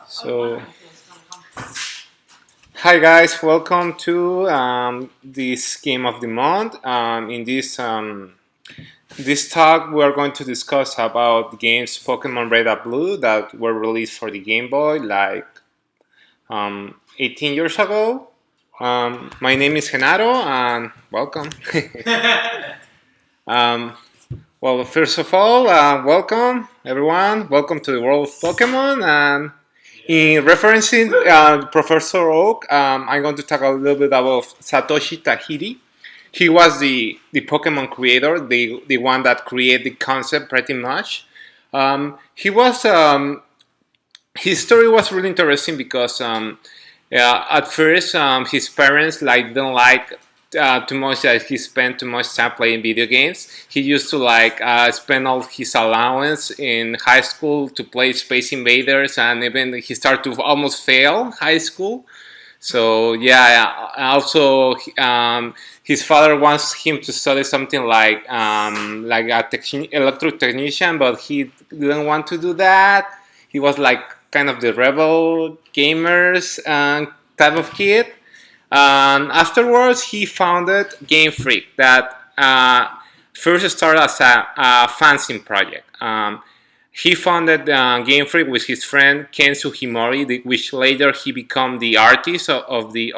So, hi guys, welcome to this game of the month. In this talk, we are going to discuss about games Pokemon Red and Blue that were released for the Game Boy like 18 years ago. My name is Genaro, and welcome. um, well, first of all, welcome everyone. Welcome to the world of Pokemon. And in referencing Professor Oak, I'm going to talk a little bit about Satoshi Tajiri. He was the Pokemon creator, the one that created the concept pretty much. He was his story was really interesting because yeah, at first his parents like didn't like too much that he spent too much time playing video games. He used to like spend all his allowance in high school to play Space Invaders, and even he started to almost fail high school. So yeah, also his father wants him to study something like a electric technician, but he didn't want to do that. He was like kind of the rebel gamers type of kid. Afterwards, he founded Game Freak that first started as a fanzine project. He founded Game Freak with his friend Ken Sugimori, which later he became the artist of the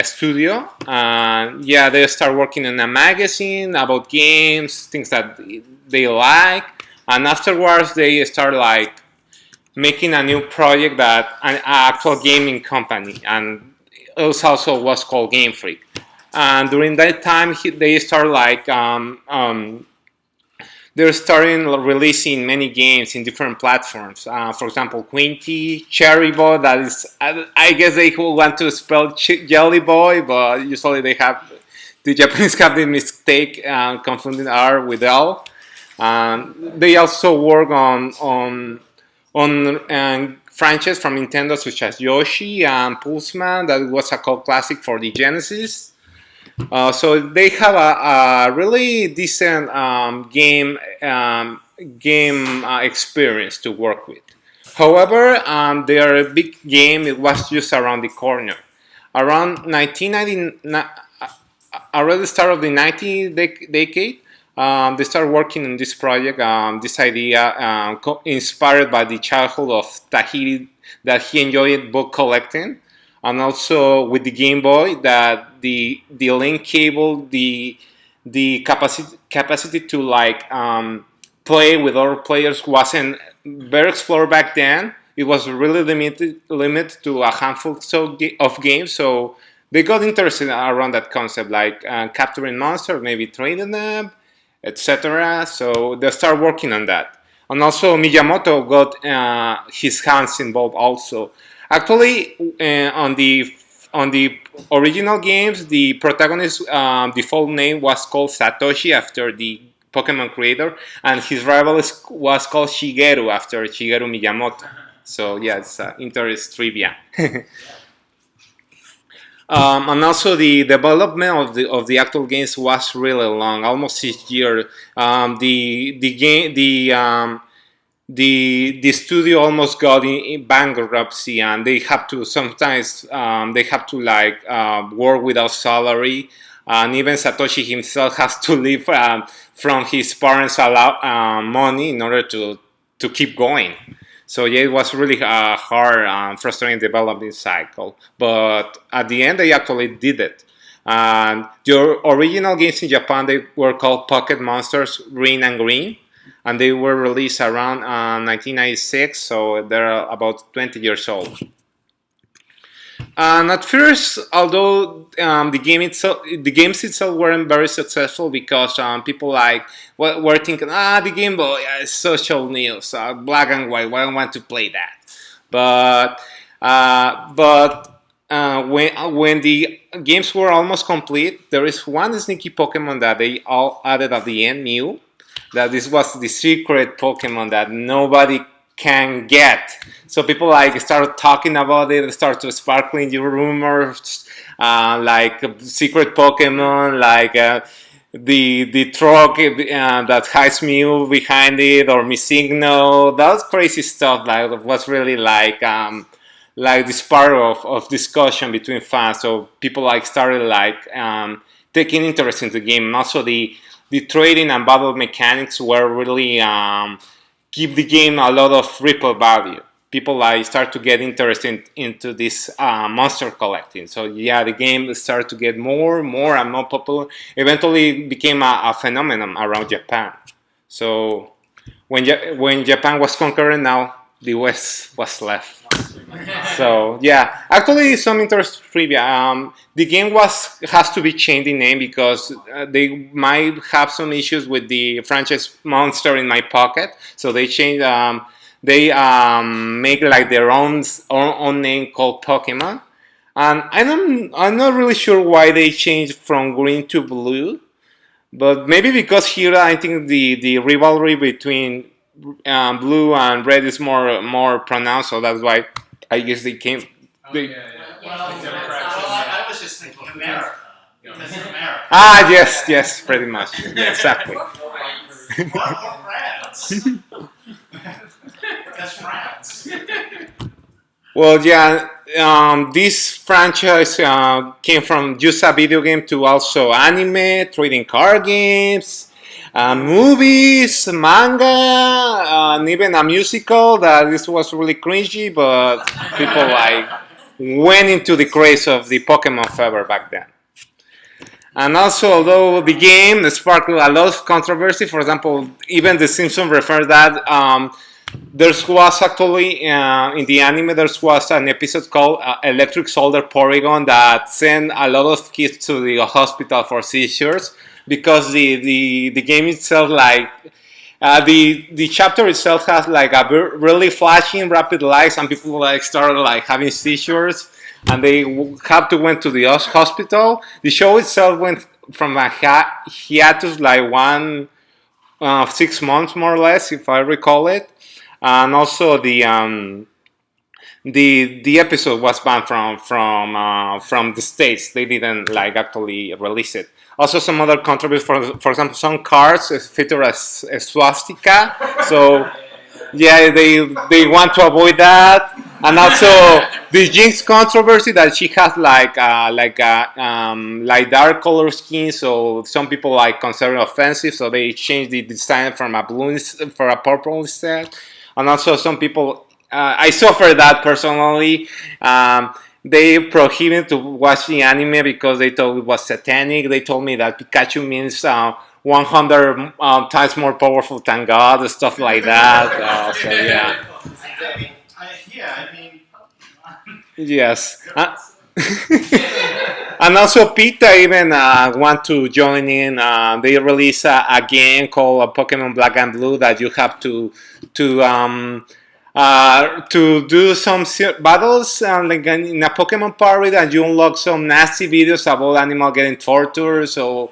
studio. Yeah, they start working in a magazine about games, things that they like, and afterwards they start like making a new project that an actual gaming company, and it also was called Game Freak. And during that time, they start like they're starting releasing many games in different platforms. For example, Quinty, Cherry Boy. That is, I guess they want to spell Jelly Boy, but usually the Japanese have the mistake confunding R with L. They also work on franchises from Nintendo such as Yoshi and Pulseman. That was a cult classic for the Genesis. So they have a really decent game experience to work with. However, their big game it was just around the corner. Around 1990, around the start of the 90th decade, they started working on this project. This idea inspired by the childhood of Tahiri that he enjoyed book collecting, and also with the Game Boy that the link cable, the capacity to like play with other players wasn't very explored back then. It was really limited to a handful of games. So they got interested around that concept, like capturing monsters, maybe trading them, etc. So they start working on that. And also Miyamoto got his hands involved also. Actually, on the original games, the protagonist's default name was called Satoshi after the Pokemon creator, and his rival was called Shigeru after Shigeru Miyamoto. So yeah, it's interest trivia. And also the development of the actual games was really long, almost 6 years. The game the studio almost got in bankruptcy, and they have to sometimes they have to like work without salary, and even Satoshi himself has to live from his parents' money in order to keep going. So yeah, it was really hard, frustrating development cycle. But at the end, they actually did it. And the original games in Japan, they were called Pocket Monsters Green and Green, and they were released around 1996. So they're about 20 years old. And at first, although the games itself weren't very successful because people like were thinking, the Game Boy is social news, black and white. I don't want to play that. But when the games were almost complete, there is one sneaky Pokemon that they all added at the end, Mew. That this was the secret Pokemon that nobody can get. So people like start talking about it, start to sparkling rumors, like secret Pokemon, like the truck that has Mew behind it or Misigno. That's crazy stuff. Like was really like this part of discussion between fans. So people like started like taking interest in the game, and also the trading and battle mechanics were really give the game a lot of ripple value. People like start to get interested into this monster collecting. So yeah, the game started to get more and more popular. Eventually, it became a phenomenon around Japan. So when Japan was conquered, now the West was left. So yeah, actually, some interest trivia. The game has to be changed in name because they might have some issues with the franchise Monster in My Pocket. So they changed. They make like their own name called Pokemon, and I'm not really sure why they changed from green to blue, but maybe because here I think the rivalry between blue and red is more pronounced, so that's why I guess they came. They, I was just thinking America. Because in America. Yes, pretty much. Yeah, exactly. Or France. That's France. Well, yeah, this franchise came from just a video game to also anime, trading card games, movies, manga, and even a musical that this was really cringy, but people like went into the craze of the Pokemon fever back then. And also, although the game sparked a lot of controversy, for example, even The Simpsons referred that there was actually in the anime there was an episode called Electric Soldier Porygon that sent a lot of kids to the hospital for seizures because the game itself like the chapter itself has like a really flashing rapid lights and people like started like having seizures and they have to went to the hospital. The show itself went from a hiatus like 6 months more or less if I recall it, and also the episode was banned from the States. They didn't like actually release it. Also, some other controversies, for example, some cards feature a swastika. So yeah, they want to avoid that. And also the Jinx controversy that she has like dark color skin, so some people like consider it offensive, so they changed the design from a blue for a purple instead. And also some people, I suffer that personally. They prohibited to watch the anime because they thought it was satanic. They told me that Pikachu means 100 times more powerful than God, stuff like that. So yeah. I mean. Yes. And also PETA even want to join in. They release a game called Pokemon Black and Blue that you have to do some battles like in a Pokemon party, and you unlock some nasty videos about animal getting tortured. So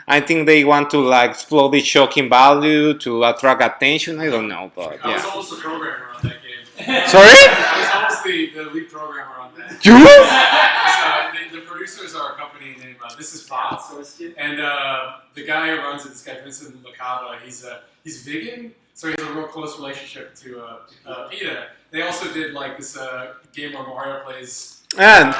I think they want to like explode the shocking value to attract attention. I don't know, but I was yeah. almost the programmer on that game. Sorry? I was almost the lead programmer on that. You? The producers are a company named This Is Bob, and the guy who runs it, this guy Vincent Lacava, he's vegan, so he has a real close relationship to PETA. They also did like this game where Mario plays. And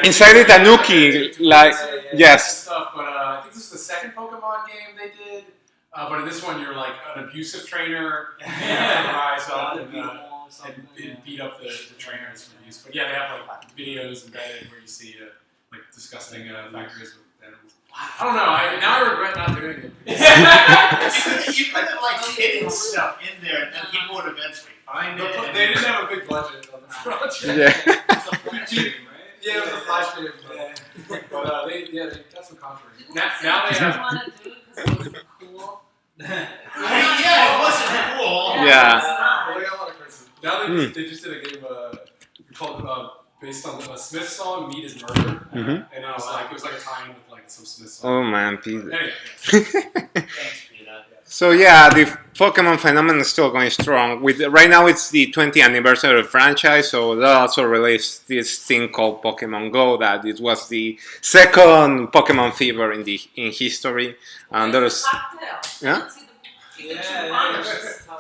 inside it, Tanuki, like yes. Stuff, but I think this is the second Pokemon game they did. But in this one, you're like an abusive trainer, and you have to rise up and beat up the trainers for abuse. But yeah, they have like videos embedded where you see like disgusting factories with animals. I don't know. Now I regret not doing it. You could have like hidden stuff in there, and then people would eventually find it. They didn't have a big budget on the project. Yeah. It's a flash game, right? Yeah, it was a flash game. But they got some controversy. Now they have. Want to do it because it was cool. Yeah, it wasn't cool. Yeah. Well, they got a lot of curses. Now they just did a game called based on the Smith song "Meat Is Murder," and it was like a tie-in with like some Smith song. Oh man, Peter. Anyway. Thanks, Peter. So yeah, the Pokemon phenomenon is still going strong. With right now, it's the 20th anniversary of the franchise, so they also released this thing called Pokemon Go. That it was the second Pokemon fever in history. And there's yeah.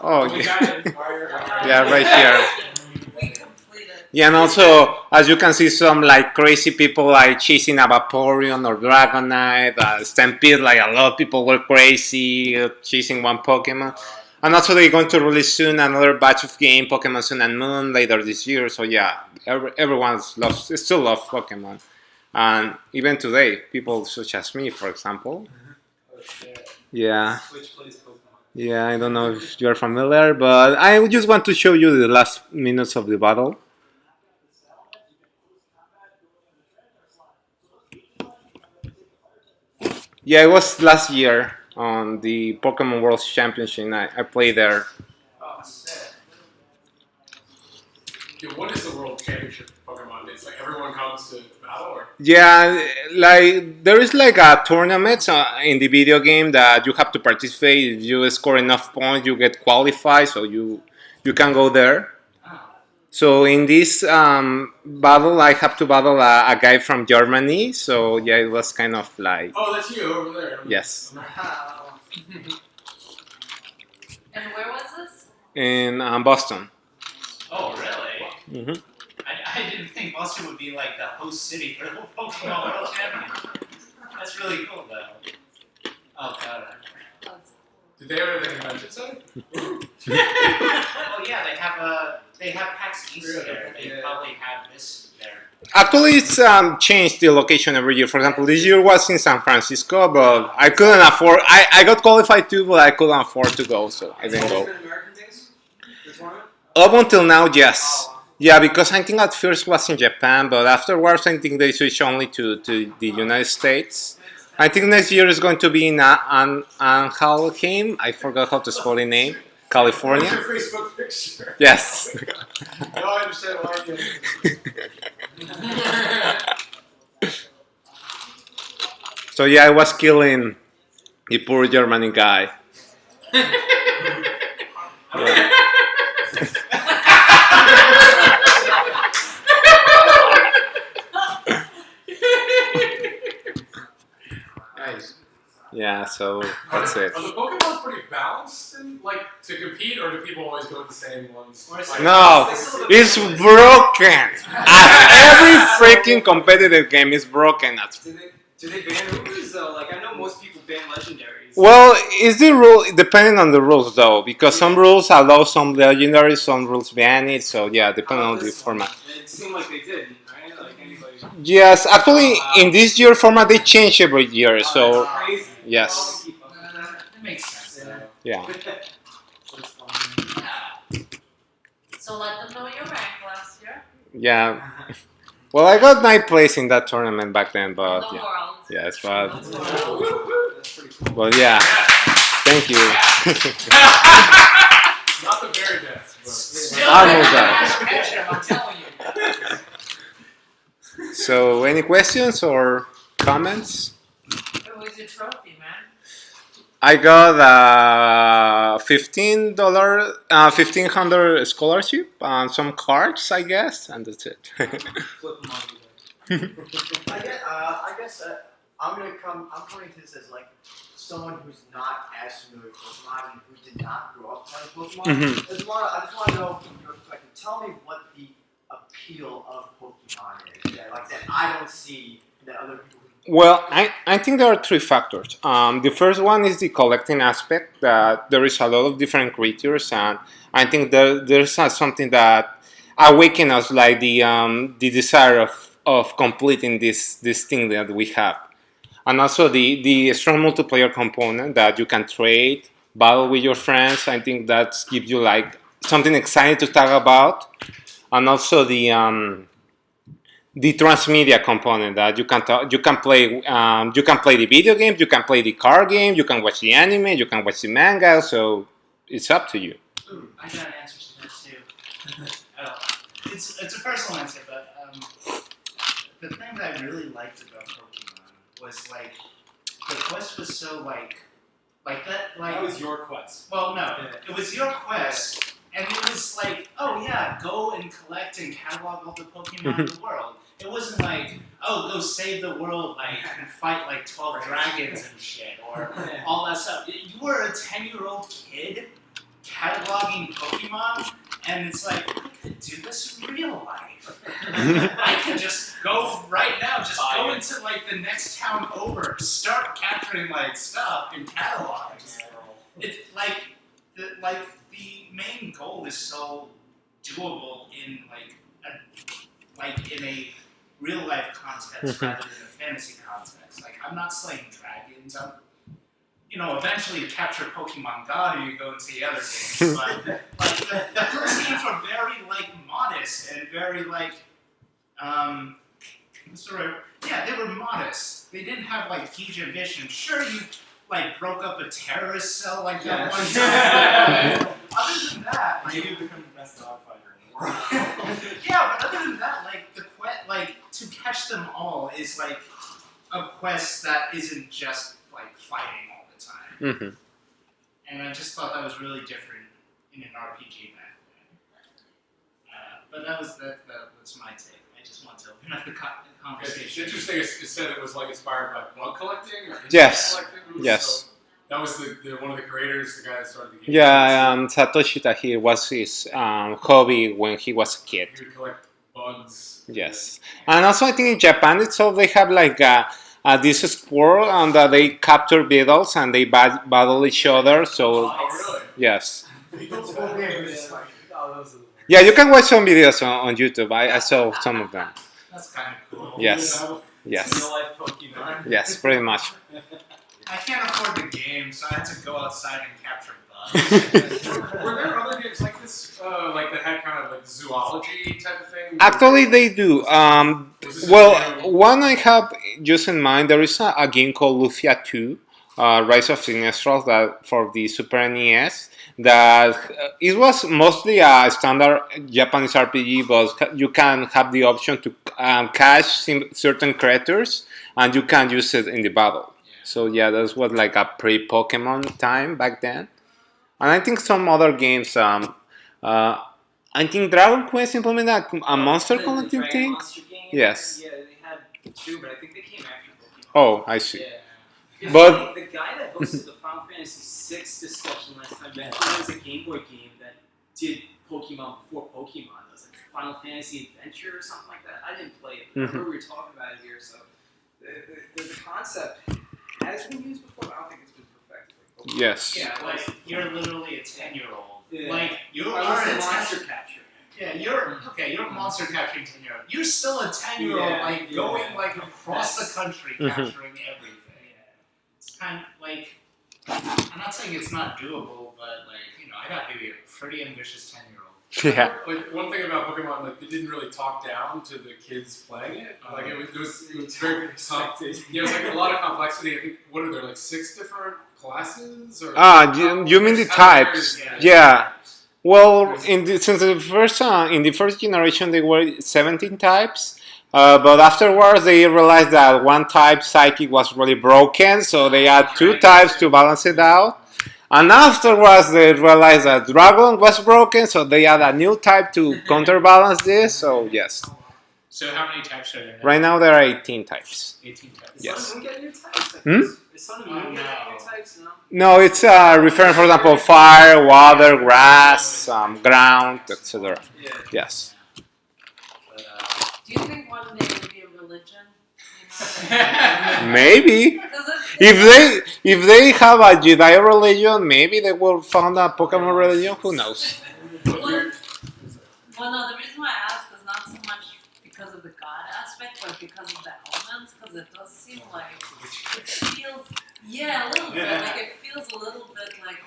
Oh yeah, yeah, right here. Yeah, and also, as you can see, some like crazy people like chasing a Vaporeon or Dragonite, Stampede, like a lot of people were crazy chasing one Pokemon. And also they're going to release soon another batch of game, Pokemon Sun and Moon, later this year. So yeah, everyone's still loves Pokemon. And even today, people such as me, for example. Yeah. Yeah, I don't know if you're familiar, but I just want to show you the last minutes of the battle. Yeah, it was last year on the Pokemon World Championship. I played there. Yeah, what is the World Championship Pokemon? It's like everyone comes to battle, or? Yeah, like there is like a tournament in the video game that you have to participate. If you score enough points, you get qualified, so you can go there. So in this battle, I have to battle a guy from Germany. So yeah, it was kind of like Oh, that's you over there. yes. And where was this? In Boston. Oh, really? Hmm. I didn't think Boston would be like the host city for the Pokemon World Championship. That's really cool, though. Oh, God. Did they have anything in Manchester? Oh, yeah, they have PAX East Really? there. They Yeah. probably have this there. Actually, it's changed the location every year. For example, this year was in San Francisco, but I couldn't afford. I got qualified too, but I couldn't afford to go, so I didn't go. Up until now, yes. Yeah, because I think at first was in Japan, but afterwards I think they switched only to the United States. I think next year is going to be in Anaheim. I forgot how to spell the name. What's California. your Facebook picture? Yes. No, I understand why you. So yeah, I was killing the poor German guy. Yeah. Nice. Yeah, so that's it. Are the Pokemon pretty balanced in, like, to compete, or do people always go with the same ones? Like, No, it's broken. Every freaking competitive game is broken. Do they ban Ubers though? Like I know most people ban legendaries. Well, is the rule depending on the rules though? Because some rules allow some legendaries, some rules ban it. So yeah, depending on the format. It seemed like they did, right? Like anybody. Yes, actually, in this year format they change every year. So That's crazy. yes, That makes sense. yeah. So let them know your rank last year. Yeah. Well, I got ninth place in that tournament back then, In but the yeah. world. Yes, but That's pretty cool. but yeah. Thank you. Not the very best, but. Still, Almost there. I'm telling you. So, any questions or comments? It was your trophy, man. I got a $1,500 scholarship and some cards, I guess, and that's it. Flip them on you. I guess I'm coming to this as like someone who's not as familiar with Pokemon and who did not grow up playing Pokemon. Mhm. I just want to know from your perspective. Tell me what the appeal of Pokemon is. That I don't see that other people. Well, I think there are three factors. The first one is the collecting aspect, that there is a lot of different creatures, and I think there's something that awakens us, like the desire of completing this thing that we have. And also the strong multiplayer component that you can trade, battle with your friends. I think that gives you like something exciting to talk about. And also the transmedia component that you can play the video games, you can play the card game, you can watch the anime, you can watch the manga. So it's up to you. I got an answer to that too. It's a personal answer, but the thing that I really liked about Pokemon was like the quest was so like Like that, like That was your quest. well, no, it was your quest, and it was like, oh yeah, go and collect and catalog all the Pokemon in the world. It wasn't like, oh, go save the world, like and fight like 12 dragons and shit, or all that stuff. You were a 10-year-old kid cataloging Pokemon, and it's like, I could do this in real life. I could just go right now, just go into like the next town over, start capturing like stuff and catalog. It's like the main goal is so doable in in a real life context rather than a fantasy context. Like I'm not slaying dragons. I'm eventually you capture Pokemon God or you go into the other games. But like the first games were very like modest and very like they were modest. They didn't have like huge ambition. Sure, you like broke up a terrorist cell like that one time. Other than that, like, You become the best dog fighter in the world. yeah, but other than that, like the quest, like to catch them all is like a quest that isn't just like fighting all the time. Mm-hmm. And I just thought that was really different in an RPG back then. But that's my take. I just want to open up the It's conversation. interesting. It said it was like inspired by bug collecting or insect Yes. collecting. Yes. So that was the one of the creators, the guy that started the game. Yeah, Satoshi Tajiri was his hobby when he was a kid. He would collect bugs. Yes, and also I think in Japan itself they have like this squirrel and they capture beetles and they battle each other. So Oh, really? yes, Beetles battle? yeah, you can watch some videos on YouTube. I saw some of them. That's kind of cool. Yes. Real Yes, life Pokemon. yes, pretty much. I can't afford the game, so I had to go outside and capture bugs. Were there other games like this, like that had kind of like zoology type of thing? Actually, they do. Well, one I have just in mind, there is a game called Lufia 2, Rise of Siniestros, that for the Super NES. That it was mostly a standard Japanese RPG, but you can have the option to catch certain creatures, and you can use it in the battle. So yeah, that was like a pre-Pokemon time back then. And I think some other games. I think Dragon Quest implemented a monster The collecting Dragon thing. Monster game? Yes. Yeah, they had two, but I think they came after Pokemon. Oh, I see. Yeah. It's But- funny, the guy that hosted the Final Fantasy VI discussion last time mentioned there was a Game Boy game that did Pokemon before Pokemon. It was like Final Fantasy Adventure or something like that. I didn't play it, but I remember we were talking about it here. So the concept has been used before, but I don't think it's been perfected. Like Pokemon. Yes. Yeah, like you're literally a 10-year-old. Yeah. Like you Or are at a least the 10 monster capture. Yeah, you're a monster capturing 10-year-old. You're still a 10-year-old, Yeah, like yeah. going like across That's- the country Mhm. capturing everything. It's kind of like I'm not saying it's not doable, but like I gotta be a pretty ambitious 10-year-old. Yeah. Like one thing about Pokemon, like it didn't really talk down to the kids playing it. Like it was very Expected. Yeah, it was like a lot of complexity. I think what are there like 6 different classes or? You mean the types? Yeah. Well, since in the first generation there were 17 types, but afterwards they realized that one type Psychic was really broken, so they had 2 types to balance it out. And afterwards they realized that Dragon was broken, so they had a new type to counterbalance this. So yes, So how many types are there? Now? right now there are 18 types. 18 types. Is Yes. Sun and Moon get new types? Hmm? Is Sun and Moon get new types? No. No, it's referring, for example, fire, water, grass, ground, etc. Yeah. Yes. But, Do you think one day it'll be a religion? You know? Maybe. Does it- If they have a Jedi religion, maybe they will found a Pokemon religion. Who knows? Well, no, the reason why I ask is not so much because of the God aspect, but because of the elements, because it does seem like it feels, a little bit, like it feels a little bit like,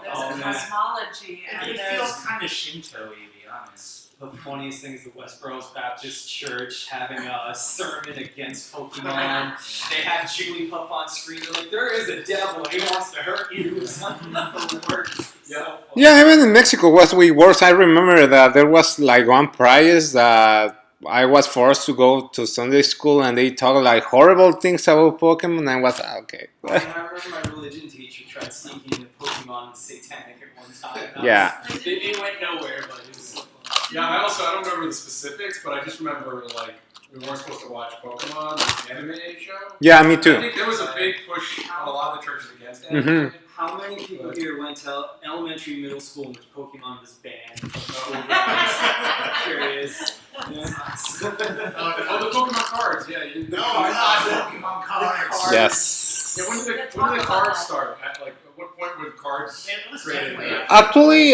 there's a yeah. cosmology, and It there's... feels kind of Shinto-y, to be honest. the funniest thing is the Westboro Baptist Church having a sermon against Pokemon. They have Jigglypuff on screen. They're like, there is a devil. He wants to hurt you. It's like the worst. Yeah. Yeah, even in Mexico was way worse. I remember that there was like one priest that I was forced to go to Sunday school, and they talk like horrible things about Pokemon. I was okay. I remember my religion teacher tried sneaking in Pokemon Satanic at one time. Yeah. It went nowhere, but it was so fun. Yeah, I don't remember the specifics, but I just remember like we weren't supposed to watch Pokemon, the anime show. Yeah, me I too. think there was a big push on a lot of the churches against Mhm. anime. How many people here went to elementary, middle school in which Pokemon was banned? I'm curious. Oh, the Pokemon cards, yeah. No, not Pokemon cards. Yes. Yeah, when did the cards start? At what point would cards It was created? definitely Actually,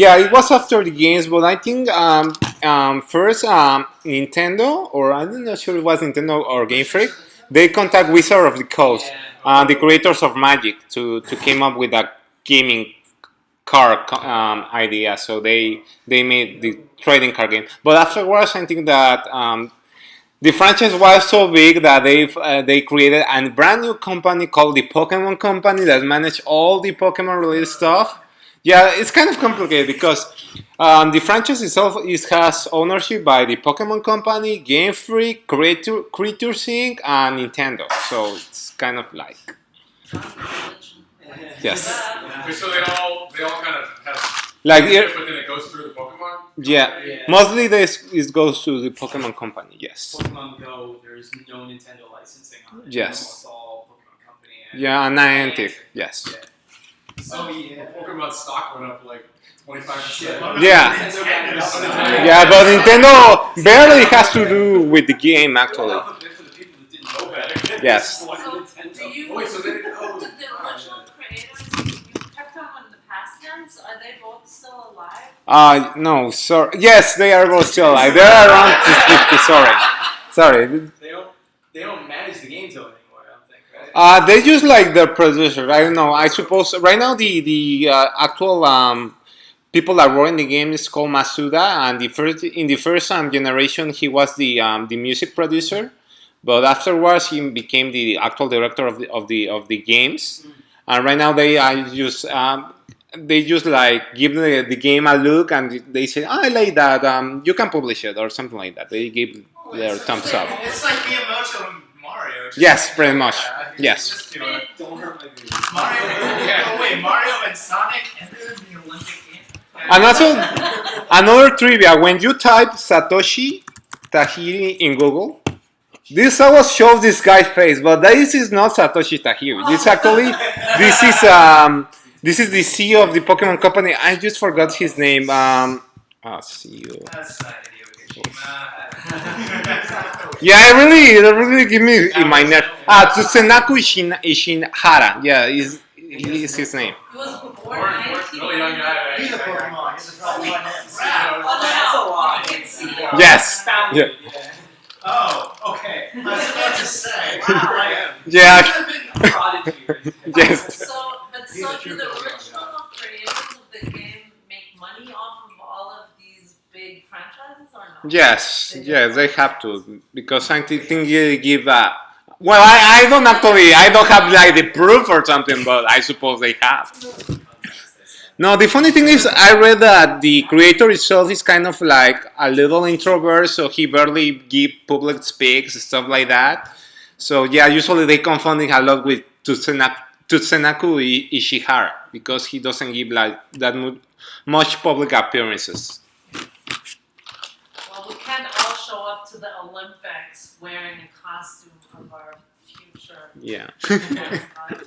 yeah, it was after the games, but I think first Nintendo, or I'm not sure it was Nintendo or Game Freak, they contact Wizard of the Coast, the creators of Magic, to came up with a gaming card idea. So they made the trading card game. But afterwards, I think that the franchise was so big that they created a brand new company called the Pokemon Company that managed all the Pokemon related stuff. Yeah, it's kind of complicated because the franchise itself has ownership by the Pokemon Company, Game Freak, Creatures Inc., and Nintendo. So it's kind of like yes, So they all kind of have like ownership, but then it goes through the Pokemon. yeah. Yeah. Mostly it goes to the Pokemon Company. Yes. Pokemon Go, there's no Nintendo licensing on it. Yes. It's all Pokemon Company. And Yeah, and Niantic. Yes. Oh, Pokemon stock went up like 25%. Yeah. Nintendo. Yeah, but Nintendo barely has to do with the game actually. Well, for the people that didn't know better. Yes. Why So, Nintendo? do you, Wait, so they the original creators, you kept them in the past tense, are they both still alive? No, sorry. Yes, they are both still alive. They're around 50. Sorry. They don't manage the games though anymore, I don't think, right? They just like the producer. I don't know. I suppose right now the actual people that were in the game is called Masuda, and in the first generation he was the music producer, but afterwards he became the actual director of the games. And right now they just like give the game a look, and they say, oh, I like that. You can publish it or something like that. They give their thumbs up. It's like Miyamoto and Mario. just Yes, like pretty that. much. Just, Yes. you know, Don't hurt my feelings. Mario. Yeah. Oh wait, Mario and Sonic entered the Olympic game. And also, another trivia: when you type Satoshi Tajiri in Google, this always shows this guy's face, but this is not Satoshi Tajiri. This is the CEO of the Pokemon Company. I just forgot his name. CEO. That's Hideo Kojima. Yeah, it really give me in my nerve. Tsusenaku Ishinhara. Yeah, is his name. He was born Really young guy. He's a Pokemon. He's a Pokemon. That's a lie. Yes. Found it, yeah. Oh, okay. I was about to say. Wow, like, Yeah. A prodigy. Right? Yes. So do the original creators of the game make money off of all of these big franchises or no? Yes, they have to, because I think you give well, I don't have like the proof or something, but I suppose they have. No, the funny thing is, I read that the creator itself is kind of like a little introvert, so he barely give public speaks, stuff like that. So yeah, usually they confund him a lot with Tsusenaku Ishihara, because he doesn't give like that much public appearances. Well, we can't all show up to the Olympics wearing a costume of our future. Yeah. mascot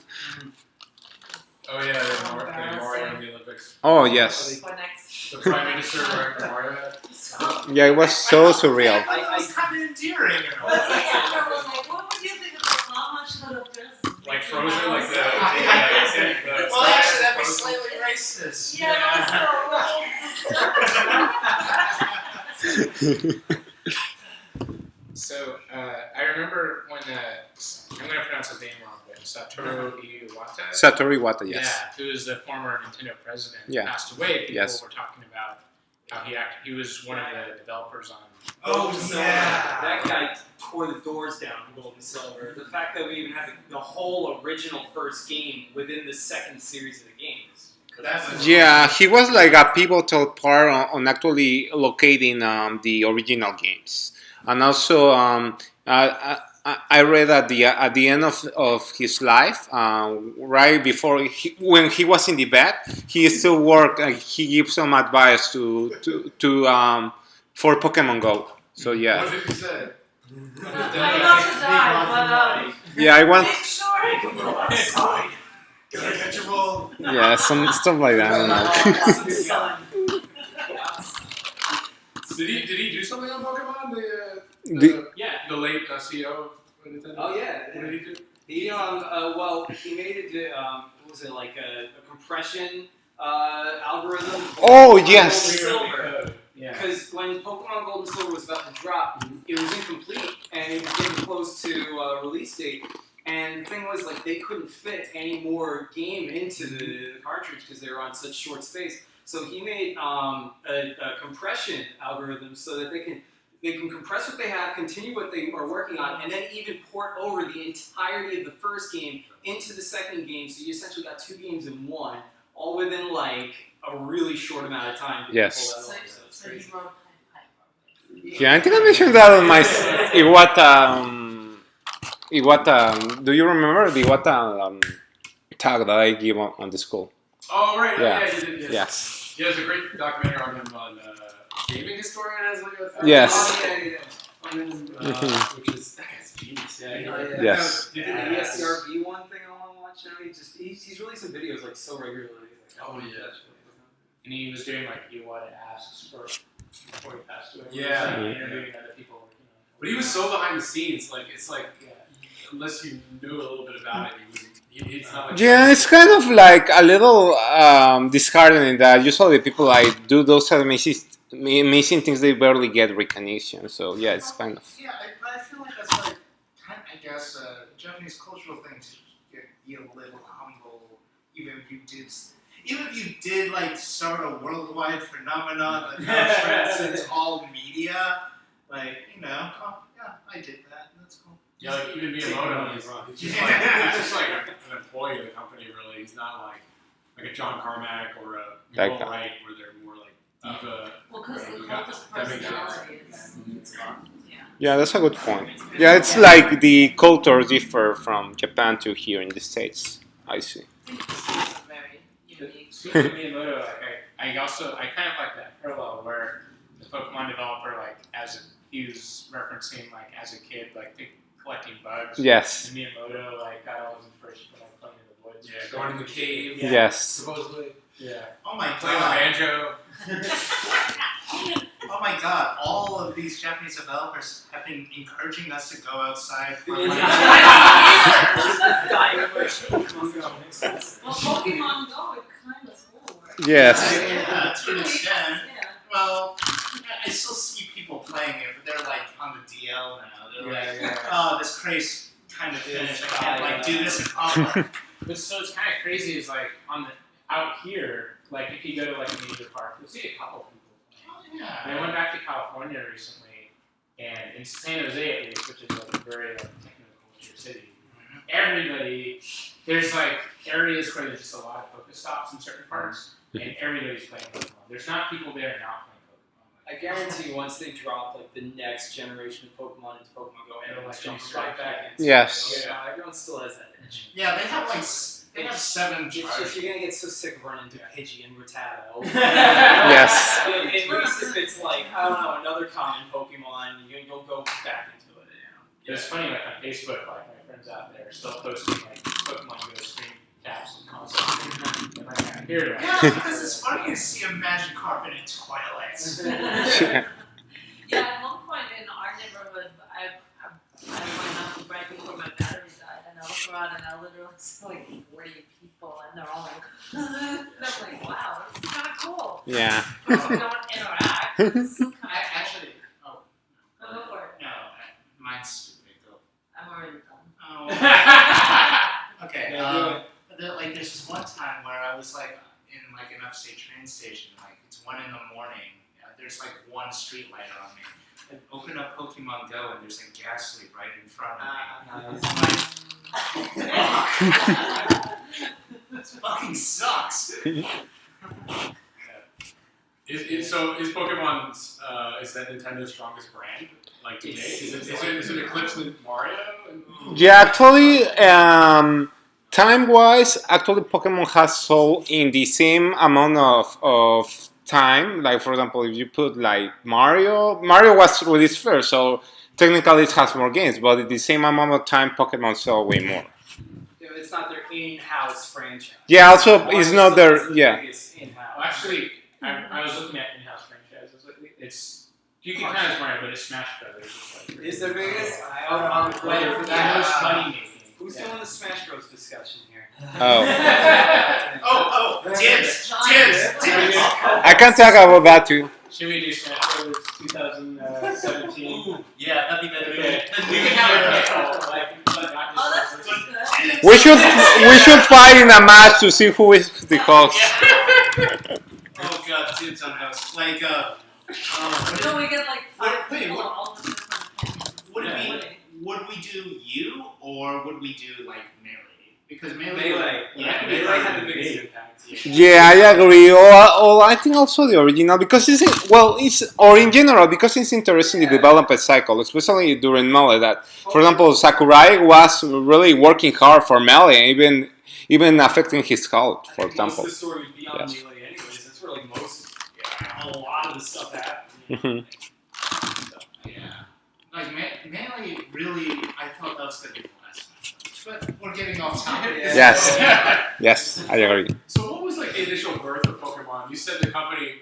Oh yeah, they Mario in the Olympics. Oh yes. for next. The Prime Minister wearing the Mario hat. Yeah, it was so surreal. I thought that was kind of endearing. in a way. I was like, what would you think about Mama should have been? Like Frozen, like the Well, actually, that'd be slightly racist. So I remember when I'm going to pronounce his name wrong, but Satoru Iwata. Satoru Iwata, yes. Yeah, who was the former Nintendo president, Yeah. passed away. People Yes. were talking about how he was one of the developers on. Oh, yeah. That guy tore the doors down for Gold and Silver. The fact that we even have the whole original first game within the second series of the games. That's Yeah, he was like a pivotal part on actually locating the original games, and also I read at the end of his life, right before when he was in the bed, he still worked. He gives some advice to for Pokemon Go. So yeah, What did he say? Try not to die, yeah, I want make sure you go outside. Gotta catch a ball. yeah some stuff like that. I don't know. Sun. Did he do something on Pokemon? Yeah. The late CEO of Nintendo. Oh yeah. What did he do? Well, he made it. What was it like a compression algorithm? Oh, for yes. Gold and Silver. Yeah. Because when Pokemon Gold and Silver was about to drop, it was incomplete and it was getting close to release date. And the thing was, like, they couldn't fit any more game into the cartridge because they were on such short space. So he made a compression algorithm so that they can compress what they have, continue what they are working on, and then even port over the entirety of the first game into the second game. So you essentially got two games in one, all within like a really short amount of time. To Yes. pull that off. So it's So he crazy. wrote Yeah, I think I mentioned that on my do you remember the Iwata tag that I give on the school? Oh right. Yeah. Yeah. You did. Yes. Yes. Yeah, there's a great documentary on him on gaming historian as like a Yes. Oh, yeah. on him, which is that guy's genius. Yeah. Yes. You did the ESCRB one thing I want to watch now. He's releasing videos like so regularly. Like, Oh, yeah. that's And he was doing like Iwata asks before he passed away. Yeah. He was, like, interviewing other people. But he was so behind the scenes. Like it's like Yeah. unless you knew a little bit about it, it's not like Yeah, it's kind of like a little disheartening that usually people like do those amazing things they barely get recognition. So yeah, it's kind of Yeah, but I feel like that's like, I guess, Japanese cultural thing to be a little humble, even if you did like start a worldwide phenomenon that now transcends all media. Like, oh yeah, I did that. That's cool. Yeah, like even Miyamoto, he's just like an employee of the company. Really, he's not like a John Carmack or a Like Will that. Wright, where they're more like diva. Well, because Right, the you got cultist that makes sense. personality is yeah. yeah, that's a good point. Yeah, it's like the culture differ from Japan to here in the States. I see. It's very unique. Speaking of Miyamoto, like I kind of like that parallel where the Pokemon developer, like he was referencing like as a kid, like collecting bugs. Yes. And Miyamoto like got all his inspiration from like playing in the woods. Yeah, going in the cave. Yeah. Yes. Supposedly. Yeah. Oh my Playing the god. banjo. Oh my god, all of these Japanese developers have been encouraging us to go outside for like Well, Pokemon Go, it kind of school work. Yes. Yeah, to an extent. Yeah. Well, I still see people playing it, but they're like on the DL now. They're like, Yeah. oh, this craze kind of finished. I can't like do this in public. But so it's kind of crazy is like out here, like if you go to like a major park, you'll see a couple people playing. And I went back to California recently, and in San Jose at least, which is like a very like, technoculture city, there's like areas where there's just a lot of Pokestops in certain parts, and everybody's playing Pokemon. There's not people there not playing Pokemon. I guarantee you, once they drop like the next generation of Pokemon into Pokemon Go, everyone's Like, jumping straight right back into Yes. it. Yeah, everyone still has that itch. Yeah, they have like they have 7 It's just charges. you're gonna get so sick of running into Pidgey and Rattata. Yes. At least if it's like I don't know another common Pokemon, you'll go back into it. It's funny, like on Facebook, like my friends out there are still posting like Pokemon Go screen caps and concepts. And like I hear that. Yeah, because it's funny to see a Magikarp in a Twilight. Yeah, at one point in our neighborhood, I went out to break before my battery died, and I looked around and I literally saw like 40 people, and they're all like, and I'm like, wow, this is kind of cool. Yeah. We don't interact. It's kind I of actually, go for it. no, mine's stupid though. I'm already done. Oh. Okay. Like there's this one time where I was like in like an upstate train station, like it's 1 in the morning. There's like one street light on me. I open up Pokemon Go and there's a gas leak right in front of me. I'm like, This fucking sucks. Is Pokemon is that Nintendo's strongest brand? Like today, is it eclipse Mario? Yeah, actually, time-wise, actually, Pokemon has sold in the same amount of time. Like, for example, if you put like Mario was released first, so technically it has more games, but in the same amount of time, Pokemon sold way more. It's not their in-house franchise. Yeah, also, it's not their, yeah. In-house. Well, actually, I was looking at in-house franchises. It's you can count as Mario, but it's Smash Brothers. Is the biggest? I'm waiting for that. Most money making. Who's doing the Smash Bros discussion here? Oh. Dibs. I can talk about that too. Should we do Smash Brothers 2017? Yeah, that'd be better. Okay. The We new can have a character. panel, like, but not Oh, that's just pretty good. We should fight in a match to see who is the host. Oh god, Dibs on house. Like, No, we get like five Wait, people what- all the different opinions. would we do you or would we do like Melee? Because Melee. Melee. Yeah, Melee had the biggest impact. Yeah, I agree. Or I think also the original because or in general because it's interesting the development cycle, especially during Melee. That, for example, Sakurai was really working hard for Melee, even affecting his health, for Most example. of the story would be on Yes. Melee anyways. That's where like a lot of the stuff happened. Mhm. Yeah. Like Melee really, I thought that was gonna be the last match. But we're getting off topic. Yes. Yes, I agree. So what was like the initial birth of Pokemon? You said the company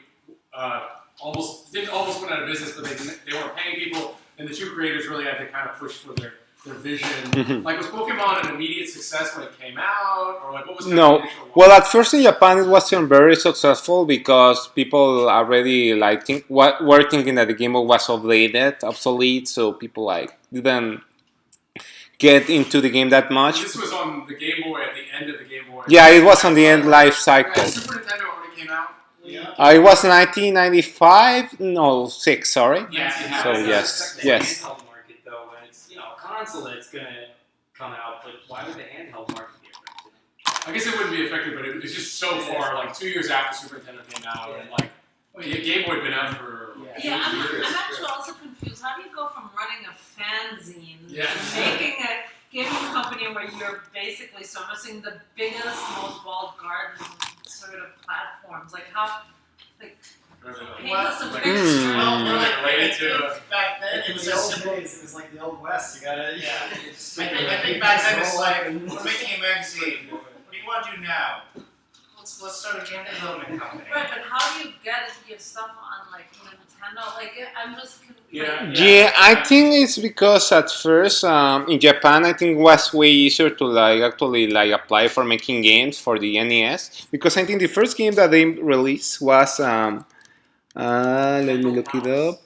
almost went out of business, but they weren't paying people, and the two creators really had to kind of push for their vision. Like, was Pokemon an immediate success when it came out, or like what was kind of No. the initial launch? Well, at first in Japan it wasn't very successful because people already were thinking that the Game Boy was obsolete, so people like didn't get into the game that much. This was on the Game Boy at the end of the Game Boy. Yeah, it was on the end life cycle. Super Nintendo already came out. It was 1995, no, 6, sorry. Yeah. So, It's yes, affecting yes. the handheld market though, when it's a console that's gonna come out, but why would the handheld market be affected? I guess it wouldn't be affected, but it was just so far, like 2 years after Super Nintendo came out, and like Game Boy had been out for Yeah, I'm 8 years. actually also confused. How do you go from running a fanzine Yeah. to making a gaming company where you're basically servicing the biggest, most walled garden sort of platforms? Like how, paint us a Like, picture. Well, we're like related to back then In it was the a old simple. days, it was like the old west. You gotta, Yeah. just I sit there think and back then it's roll like, and- we're making a magazine. What do you want to do now? Let's start a game development company. Right, but how do you get your stuff on like Nintendo? Like I'm just Yeah. Yeah, I think it's because at first in Japan, I think it was way easier to actually apply for making games for the NES because I think the first game that they released was let me look it up.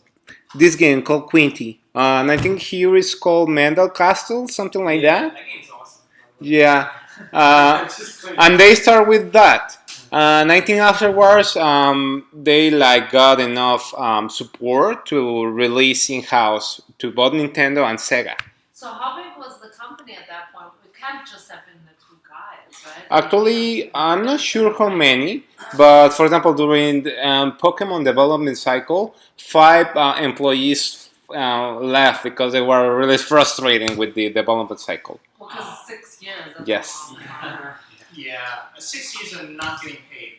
This game called Quinty, and I think here it's called Babycastles, something like that. That game's awesome. Yeah, Just like- and they start with that. And I think afterwards, they got enough support to release in-house to both Nintendo and Sega. So how big was the company at that point? It can't just have been the two guys, right? Actually, I'm not sure how many, but for example, during the Pokemon development cycle, 5 employees left because they were really frustrated with the development cycle. Because 6 years. That's Yes. a long time. Yeah, 6 years of not getting paid.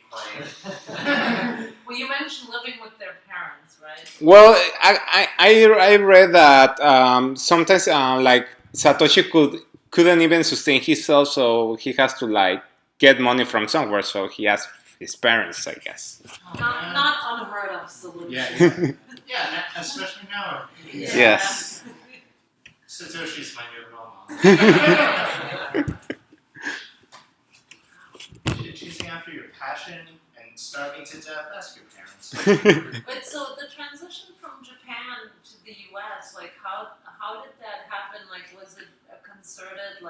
Well, you mentioned living with their parents, right? Well, I read that sometimes Satoshi couldn't even sustain himself, so he has to get money from somewhere. So he asked his parents, I guess. Not unheard of solution. Yeah. Yeah, especially now. Yes. Satoshi's my new role model. Chasing after your passion and starving to death, ask your parents. But so the transition from Japan to the U.S., how did that happen? Was it a concerted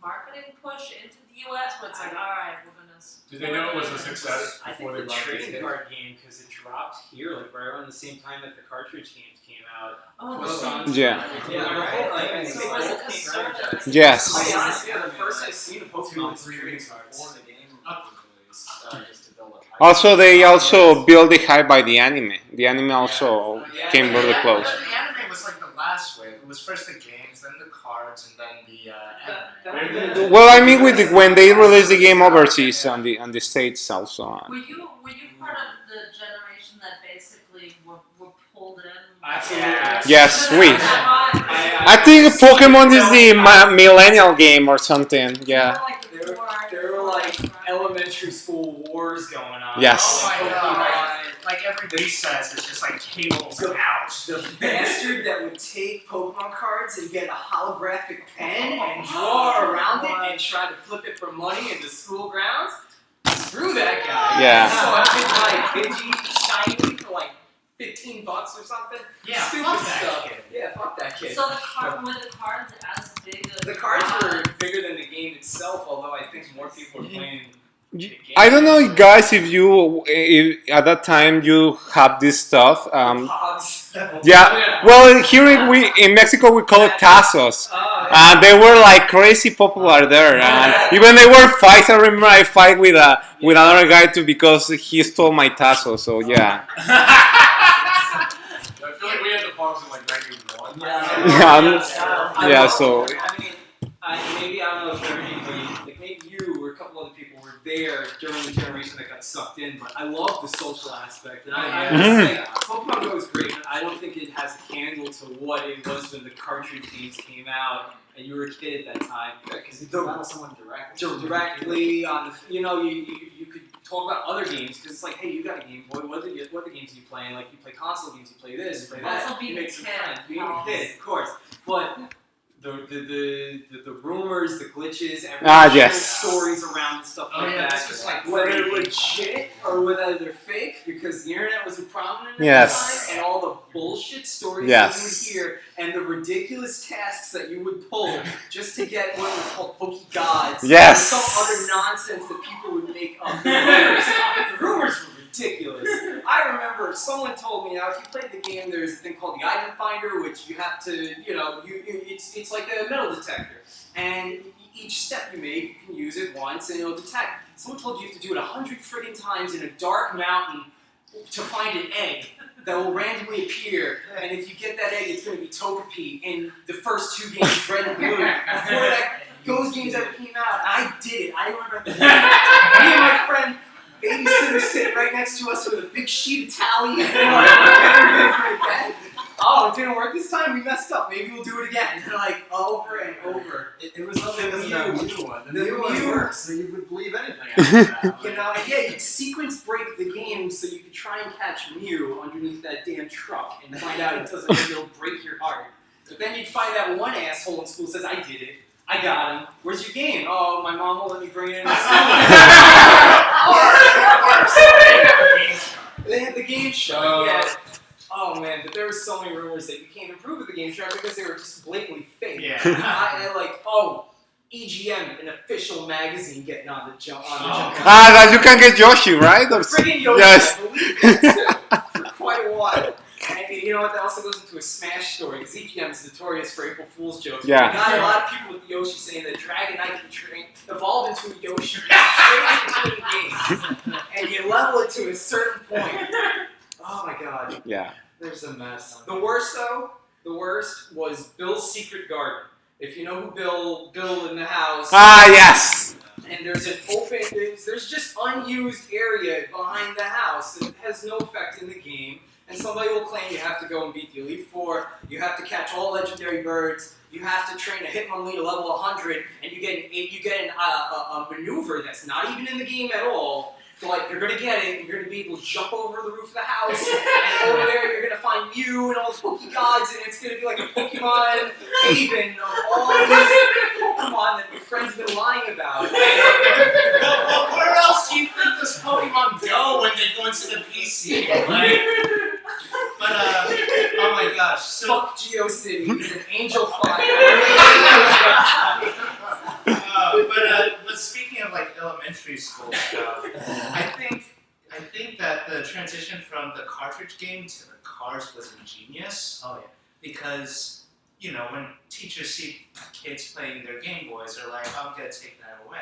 marketing push into the U.S. where it's all right, we're gonna. Did they know it was a success I before think they the brought it trading to card game, because it dropped here right around the same time that the cartridge games came out. Oh, Well, the same. Yeah. Yeah, So it was a concerted. Yes. Yeah, the first I seen a Pokemon was trading cards. release just to build up. Also, they also built the hype by the anime. The anime also came really close. But the anime was like the last wave. It was first the games, then the cards, and then the anime. Well, I mean, when they released the game overseas on the States also. Were you part of the generation that basically were pulled in? Absolutely. Yes, we. I I think Pokemon is the millennial game or something. Yeah. There were like elementary school wars going on. Yes. Oh my Like, god. Like every recess is just like cables out. The bastard that would take Pokemon cards and get a holographic pen and draw around it and try to flip it for money in the school grounds. Screw that guy. Yeah. So I could like Pidgey shiny for like $15 or something. Yeah, Stupid fuck that stuff. kid. Yeah, fuck that kid. So were the cards as big as The cards were bigger than the game itself, although I think more people were playing the game. I don't know, guys, if at that time you have this stuff. Pogs. Yeah. Well, here in Mexico we call it tazos. And they were like crazy popular there, and even they were fights. I remember I fight with another guy too because he stole my tazo. So yeah. I feel like we had the Pogs in like 91. Yeah, so- I mean, maybe I don't know if everybody, like maybe you or a couple other people were there during the generation that got sucked in, but I love the social aspect. And I Mhm. say Pokemon Go is great, but I don't think it has a candle to what it was when the cartridge games came out and you were a kid at that time. Because you don't battle someone directly. Directly on the, you could talk about other games because it's like, hey, you got a Game Boy. What games are you playing? Like you play console games, you play this, you play that. Also being You a make some kid friends. Being a helps. kid, of course, but. The rumors, the glitches, Yes. stories around and stuff Oh, like yeah, that. this was like whether pretty they're legit or whether they're fake, because the internet wasn't prominent at Yes. the time, and all the bullshit stories Yes. that you would hear, and the ridiculous tasks that you would pull just to get what was called Poke Gods, Yes. or some other nonsense that people would make up. The rumors were ridiculous. I remember someone told me, now if you played the game, there's a thing called the item finder, which you have to, it's like a metal detector. And each step you make, you can use it once and it'll detect. Someone told you have to do it 100 friggin' times in a dark mountain to find an egg that will randomly appear. And if you get that egg, it's going to be Togepi in the first 2 games, red and blue. Before those games ever came out, I did it. I remember me and my friend, babysitter sitting right next to us with a big sheet of tallies. Oh, it didn't work this time? We messed up. Maybe we'll do it again. And like, over and over. It was nothing as that Mew one. The Mew one Mew- works, so you would believe anything after that. And yeah, you'd sequence break the game so you could try and catch Mew underneath that damn truck and find out it doesn't, it'll break your heart. But then you'd find that one asshole in school says, I did it. I got him. Where's your game? Oh, my mom won't let me bring it in. They had the game shark. Yeah. Oh man, but there were so many rumors that you can't improve with the game shark because they were just blatantly fake. Yeah. I like, EGM, an official magazine, getting on the jump. That you can get Yoshi, right? Or- Friggin' Yoshi, Yes. I believe that too, for quite a while. And you know what? That also goes into a Smash story because EGM is notorious for April Fool's jokes. Yeah. We got a lot of people with Yoshi saying that Dragonite can evolve into a Yoshi straight between games, and you level it to a certain point. Oh my god, Yeah. there's a mess. The worst was Bill's Secret Garden. If you know who Bill in the house. Yes. And there's an open, there's just unused area behind the house that has no effect in the game. And somebody will claim you have to go and beat the Elite Four, you have to catch all legendary birds, you have to train a Hitmonlee to level 100, and you get a maneuver that's not even in the game at all. So like, you're gonna get it, you're gonna be able to jump over the roof of the house, and over there you're gonna find Mew and all the Poke Gods, and it's gonna be like a Pokemon haven of all these Pokemon that your friends have been lying about. Well, where else do you think this Pokemon go when they go into the PC? Like, but oh my gosh, so Fuck GeoCities and Angel Fire. but speaking of like elementary school stuff, I think that the transition from the cartridge game to the cars was ingenious. Oh yeah. Because when teachers see kids playing their Game Boys, they're like, "I'm gonna take that away."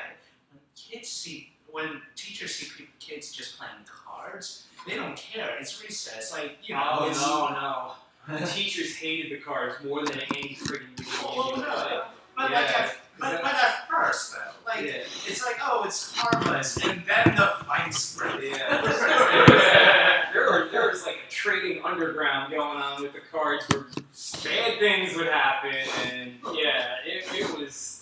when teachers see kids just playing cards, they don't care. It's recess, like you know. Oh no. The teachers hated the cards more than any freaking video Oh game you could play. no. But Yeah. but at first though, like Yeah. it's like it's harmless, and then the fight spread. Yeah. there was like a trading underground going on with the cards where bad things would happen, and yeah, it was.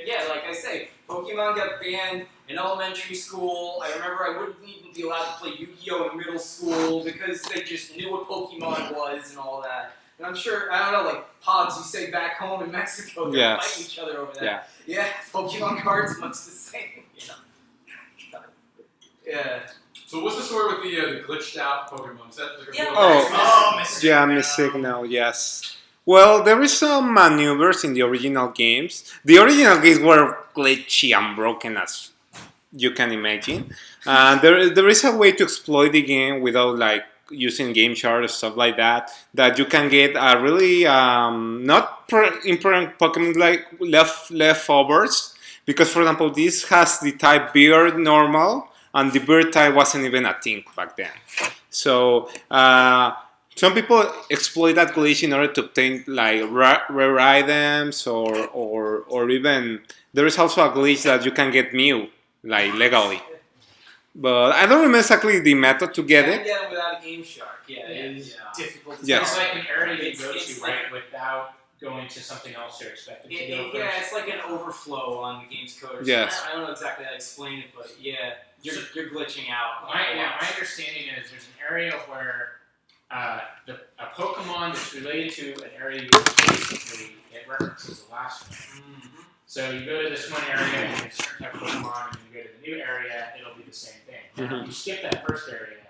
Yeah, like I say, Pokemon got banned in elementary school. I remember I wouldn't even be allowed to play Yu-Gi-Oh! In middle school because they just knew what Pokemon was and all that. And I'm sure, I don't know, like Pogs, you say back home in Mexico, they're Yes. fighting each other over that. Yeah. Yeah, Pokemon cards, much the same. Yeah. So what's the story with the glitched out Pokemon? Is that like a Yeah, real- Oh. Miss Yeah, Miss Signal, yes. Well, there is some maneuvers in the original games. The original games were glitchy and broken as you can imagine. There is a way to exploit the game without like using game chart or stuff like that. That you can get a really not important Pokemon like leftovers. Because for example, this has the type Beard normal, and the Beard type wasn't even a thing back then. So. Some people exploit that glitch in order to obtain like rare items or even there is also a glitch that you can get Mew like legally. But I don't remember exactly the method to get You it. can't get them without a Game Shark. Yeah, Yeah. it is difficult to Yes. It's like an area you go It's to like- right without going to something else you're expected to go first. Yeah, it's like an overflow on the game's code. Yes. I don't know exactly how to explain it, but yeah, you're glitching out. My understanding is there's an area where a Pokemon that's related to an area you basically it references the last one. Mhm. So you go to this one area and it's a certain type of Pokemon, and you go to the new area, it'll be the same thing. Now, if you skip that first area,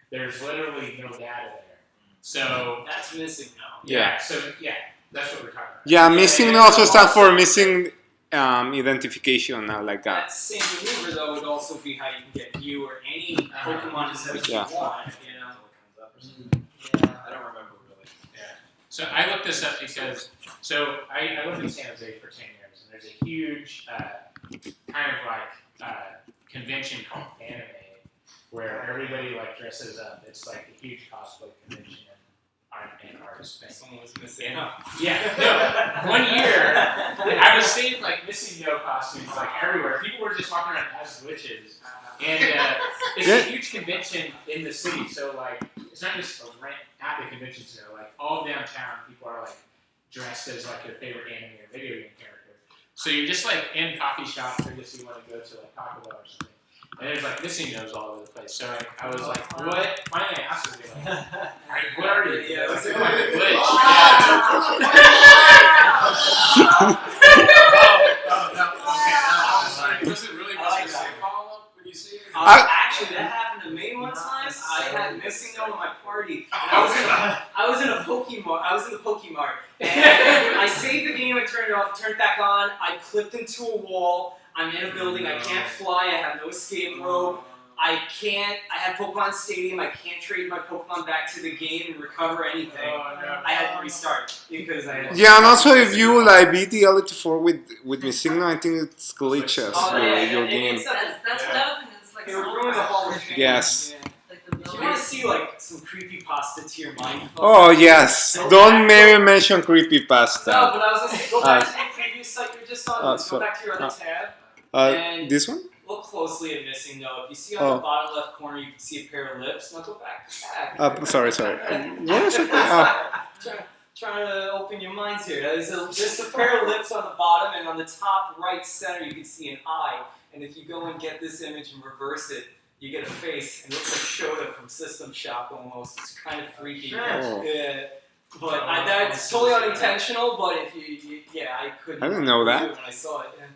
there's literally no data there. So That's missing now. so that's what we're talking about. Yeah, missing also stands for missing identification like that. That same maneuver though would also be how you can get Mew or any Pokemon that Yeah. you want. You know. I don't remember really. So I looked this up because I lived in San Jose for 10 years, and there's a huge kind of like convention called Anime, where everybody like dresses up. It's like a huge cosplay convention and artist thing. Someone was missing. And, no, one year I was seeing like Missy No costumes like everywhere. People were just walking around as witches, and it's a huge convention in the city. So like, it's not just a rent at the convention center. Like all downtown, people are like dressed as like their favorite anime or video game character. So you're just like in coffee shops or just you want to go to like Taco Bell or something. And there's like missing nose all over the place. So I was like, what? Finally I asked her, like, what are you? Yeah, Like, it's like a glitch. Was it really I like missing that. follow-up when you see it? Actually, that happened to me one time. I had missing note at my party. And I was in a Pokemon. I was in the Pokemart, and I saved the game. I turned it off. Turned it back on. I clipped into a wall. I'm in a building. I can't fly. I have no escape rope. I had Pokemon Stadium. I can't trade my Pokemon back to the game and recover anything. I had to restart because I had. Yeah, and also if you like beat the Elite Four with Miss Signal, I think it's glitches Oh, yeah, your yeah, game. That's another thing. It's like It would ruin the whole thing. Yes. Yeah. Like the If you building. want to see like some creepypasta to your mind. Oh yes, don't maybe mention creepypasta. No, but I was gonna say, go back to the previous site you were just on. so- Go back to your other tab. And This one? look closely at missing note. If you see on Oh. the bottom left corner, you can see a pair of lips. Now go back. Sorry. What is it? Trying to open your minds here. There's a pair of lips on the bottom, and on the top right center, you can see an eye. And if you go and get this image and reverse it, you get a face, and it looks like Shota from System Shock almost. It's kind of freaky. Oh. Yeah. But that's totally unintentional, but if you I couldn't. I didn't know that. believe it when I saw it. Yeah.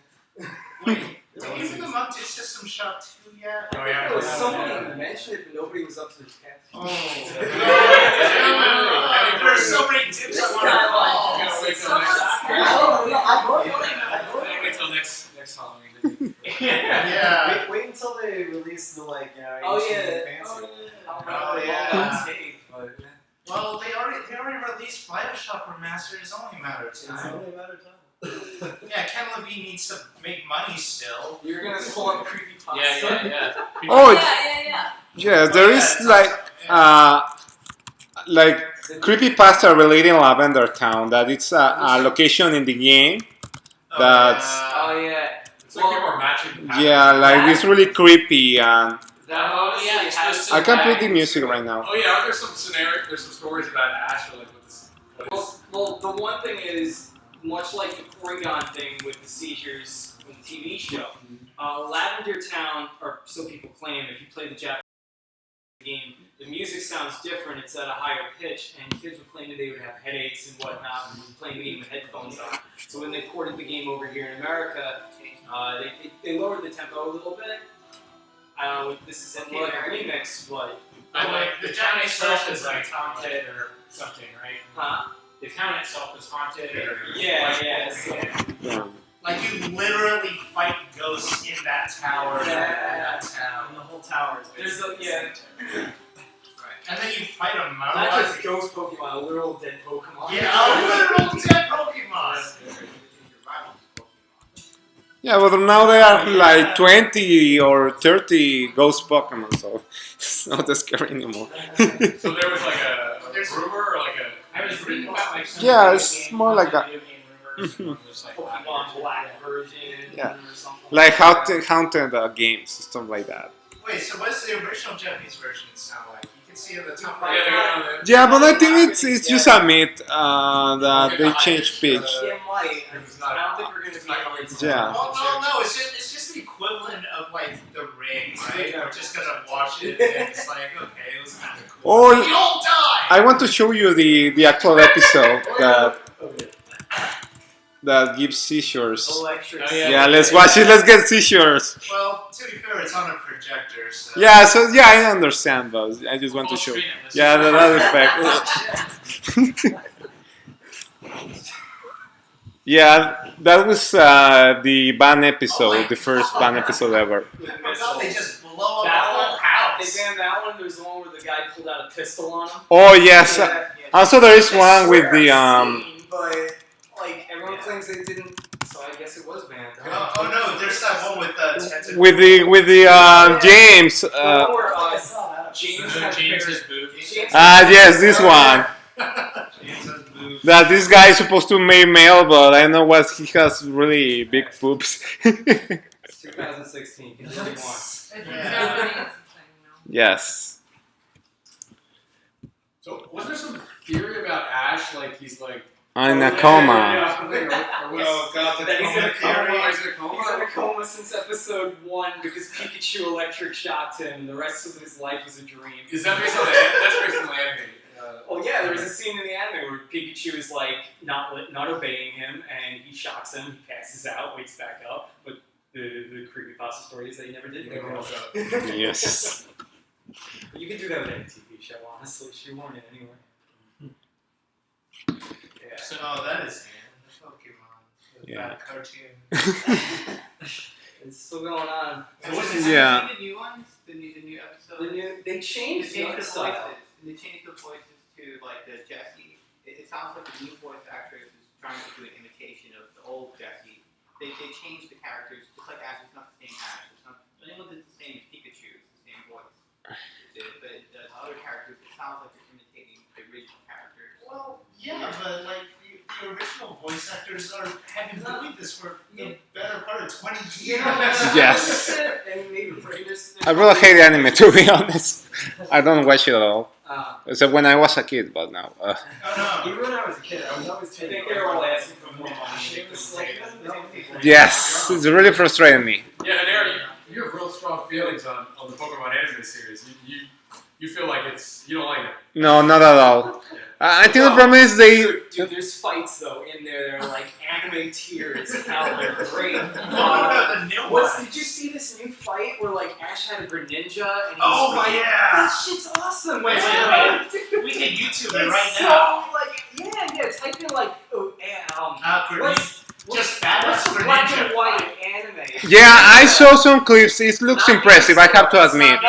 Wait, did even the monk do System Shock 2 yet? Oh, yeah. There was somebody mentioned it, but nobody was up to the task. Oh. Yeah. There's so many tips I want to call. Gotta wait till wait till next Halloween. Yeah. Wait until they release the Oh HD yeah. fancy. Oh, yeah. But Well, they already released Bioshock Remastered. It's only a matter of it's time. only a matter of time. Yeah, Ken Levine needs to make money still. You're gonna pull up creepypasta. Yeah. Oh, Yeah. yeah, there is it's like creepypasta relating Lavender Town that it's a location in the game that's Oh yeah. It's like people are matching the yeah, like it's really creepy and That Oh, honestly yeah, has I some can't play bad the music consider- right now. Oh yeah, there's some stories about Ash or like what this. Well, the one thing is, much like the Porygon thing with the seizures from the TV show, Lavender Town, or so people claim, if you play the Japanese game, the music sounds different, it's at a higher pitch, and kids were claiming they would have headaches and whatnot when playing the game with headphones on. So when they ported the game over here in America, they lowered the tempo a little bit. This is like a remix, but... But like the town itself is like haunted or something, right? Huh? The town itself is haunted or Yeah. So, Like you literally fight ghosts in that tower. In that town. And the whole tower is there's a, basically And then you fight a not mouse. just ghost Pokemon, a literal dead Pokemon. Yeah, a literal dead Pokemon. yeah, but now there are like 20 or 30 ghost Pokemon, so it's not that scary anymore. So there was like a rumor or like a. I was reading about like some Yeah, video it's game, more like a- video game rumors, one was like Pokemon Black version Yeah. or something. Like haunted games, stuff like that. Wait, so what's the original Japanese version sound like? You can see in the top Yeah, right. they're on the- Yeah, but I think it's just a myth that they change pitch. Yeah, might. It's not- I don't think we're gonna it's not be. going to- Yeah. Oh no, it's just the equivalent of like the ring, right? We're just gonna watch it and it's like, okay, it was kind of cool. Or We all die! I want to show you the actual episode that gives seizures. Electric. Oh, Yeah, let's watch it. Let's get seizures. Well, to be fair, it's on a projector, so. Yeah, so yeah, I understand, but I just want to show. Yeah, that effect. Yeah, that was the ban episode, the first ban episode ever. I forgot they just blow up the That whole one, house. they banned that one. There's the one where the guy pulled out a pistol on him. Oh yes. Yeah. Also, there is I one with swear the I've seen, but like everyone claims they didn't, so I guess it was banned. Oh no, there's that one with the tentacle. with the James. The one where, I saw that. James So had James's very- boob. James Yes, this one. Jesus, boo. That this guy is supposed to be male, but I know what he has really big poops. It's 2016. He's 31. Yeah. Yes. So was there some theory about Ash? Like he's like. In a Yeah, coma. yeah, or was- Oh god, the That he's in a coma coma. theory. Oh, he's in a coma? He's in a coma since episode 1 because Pikachu electric shocked him, and the rest of his life was a dream. Is that based on the that's based on the anime? Well, yeah, there was a scene in the anime where Pikachu is like not obeying him, and he shocks him. He passes out, wakes back up. But the creepypasta story is that he never did Never wake woke up. up. Yes. But you can do that with any TV show, honestly. Shoehorn it anyway. Yeah. So, oh, that is the Pokemon. The Yeah. bad cartoon. It's still going on. So what's Have this? you Yeah. seen the new ones? The new episodes? They They changed the changed the style. voices. They changed the voices to like the Jessie. It sounds like the new voice actress is trying to do an imitation of the old Jessie. They changed the characters just like Ash. It's not the same Ash. It's not. The only one that's the same is Pikachu. It's the same voice. But the other characters, it sounds like they're imitating the original characters. Well, yeah, but like the original voice actors have been doing this for the better part of 20 years. Yes. And maybe famous. I really hate anime, to be honest. I don't watch it at all. Except when I was a kid, but now. Oh no. Even when I was a kid, I was always I think they were all asking for more money. It was like, Yes, it's really frustrating me. Yeah, and Aaron, you have real strong feelings on the Pokemon anime series. You feel like you don't like it. No, not at all. I think the problem is they. Dude, there's fights though in there. They're like anime tears. How they're great. The new What's, one. did you see this new fight where like Ash had a Greninja and he Oh was fighting? yeah. That shit's awesome. Wait, man. We can YouTube it It's right so, now. like, yeah, type in like, What's just bad what's for black Ninja and white anime? Yeah, I saw some clips. It looks impressive, I have to admit.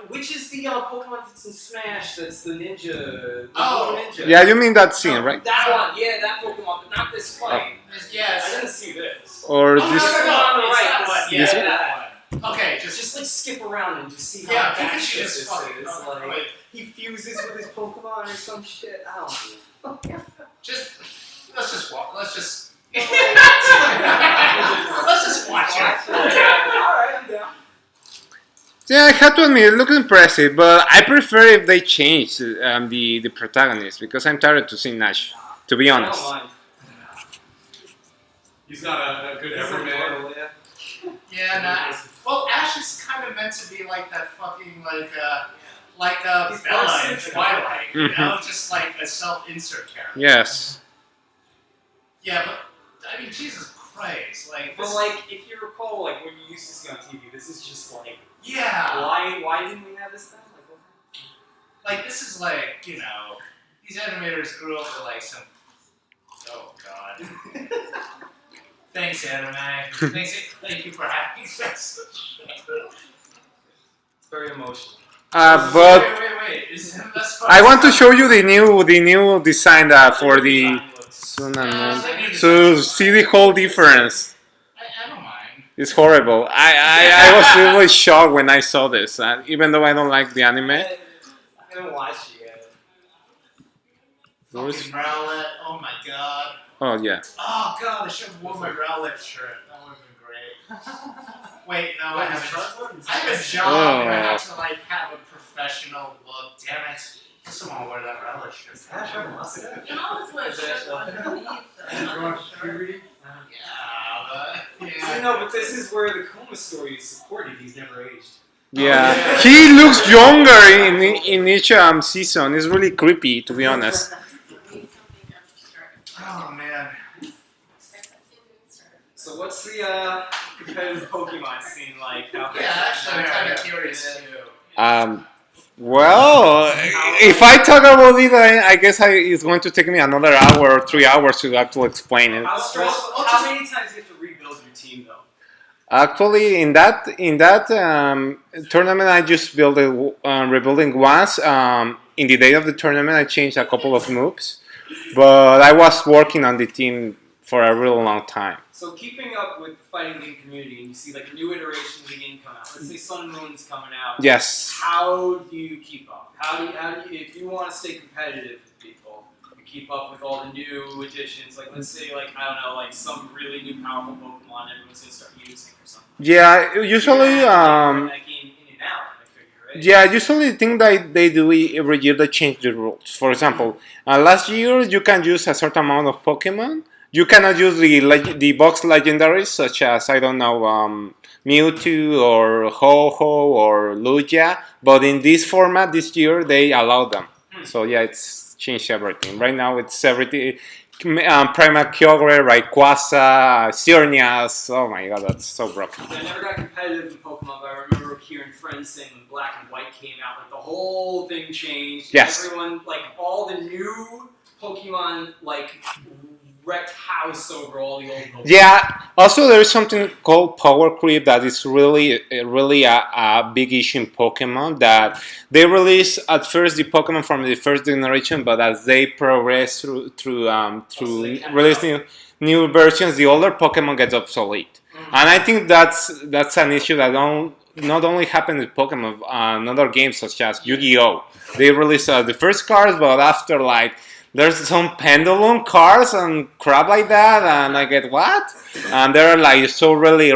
Which is the Pokemon that's in Smash that's the ninja? The Oh. blue ninja. Yeah, you mean that scene, right? That one, yeah, that Pokemon, but not this fight. Yes. I didn't see this. or Oh, this. no, It's no, the one on the it's right. that one. This- Yeah. that. Okay, just Just like skip around and just see how yeah. bad Pikachu shit just this fucking. is. Like he fuses with his Pokemon or some shit. I don't know. Just let's just walk. Let's just. Let's Let's just watch it. Alright, I'm down. Yeah, I have to admit, it looks impressive, but I prefer if they change the protagonist because I'm tired to see Nash. To be I don't honest. mind. He's not a good He's everyman. immortal, yeah. Yeah, nah. Well, Ash is kind of meant to be like that fucking like He's Bella in very Twilight, you Mhm. know, just like a self-insert character. Yes. Yeah, but I mean, Jesus Christ, like But this, like, if you recall, like when you used to see on TV, this is just like, yeah, why didn't we have this then? Like, what? like this is like these animators grew up with like some. Oh God. Thanks, anime. Thank you for having this. It's very emotional. But Wait. I want to show you the new design for the to see the whole difference. I don't mind. It's horrible. I was really shocked when I saw this, even though I don't like the anime. I haven't watched it yet. Fucking Rowlet. Oh my God. Oh yeah. Oh God, I should have worn my Rowlet shirt. That would have been great. Wait, no, I have a job and I have to like have a professional look. Damn it. I still want to wear that Rowlet shirt. You can always wear shirts underneath the other shirt. Yeah, but I know, but this is where the Coma story is supported. He's never aged. Yeah. He looks younger in each season. It's really creepy, to be honest. Oh man. So what's the competitive Pokemon scene like? Yeah, actually, I'm kind of curious too. Well, if I talk about it, I guess it's going to take me another hour or 3 hours to actually explain it. How stressful? How many times do you have to rebuild your team though? Actually, in that tournament, I just built rebuilding once. In the day of the tournament, I changed a couple of moves, but I was working on the team for a really long time. So keeping up with the fighting game community, and you see like a new iteration of the game come out. Let's say Sun and Moon's coming out. Yes. How do you keep up? How do you if you want to stay competitive with people, you keep up with all the new additions. Like let's say like I don't know, like some really new powerful Pokemon everyone's gonna start using or something. Yeah. Usually. That game in and out, I figure, right? Yeah, usually the thing that they do every year they change the rules. For example, last year you can use a certain amount of Pokemon. You cannot use the box legendaries such as I don't know Mewtwo or Ho-Ho or Lugia, but in this format this year they allow them. So yeah, it's changed everything. Right now it's everything. Prima Kyogre, Rayquaza, Xerneas. Oh my god, that's so broken. I never got competitive in Pokemon, but I remember hearing friends saying when Black and White came out, like the whole thing changed. Yes. Everyone, like all the new Pokemon, like wrecked house over all the old Pokemon. Yeah. Also, there is something called power creep that is really a big issue in Pokemon. That they release at first the Pokemon from the first generation, but as they progress through releasing new versions, the older Pokemon gets obsolete. And I think that's an issue that not only happens with Pokemon, other games such as Yu-Gi-Oh! They release the first cards, but after like there's some pendulum cards and crap like that, and I get what? And they're like so really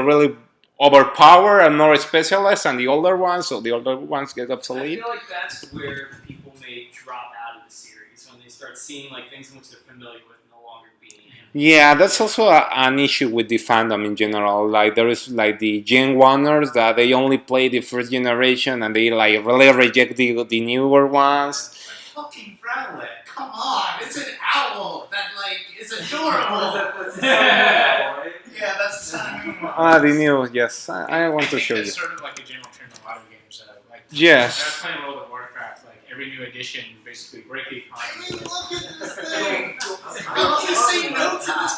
overpowered and more specialized than the older ones, so the older ones get I obsolete. feel like that's where people may drop out of the series when they start seeing like things in which they're familiar with no longer being. Yeah, that's also an issue with the fandom in general. Like there is like the Gen 1ers that they only play the first generation and they like really reject the newer ones. Fucking Rowlet. Come on, it's an owl that like is adorable. Yeah, that's The new, yes. I want to show you. It's sort of like a general trend in a lot of games. Like Yes. when I was playing World of Warcraft, like every new edition, you basically break the I mean, economy. look at this thing. How can you say no to this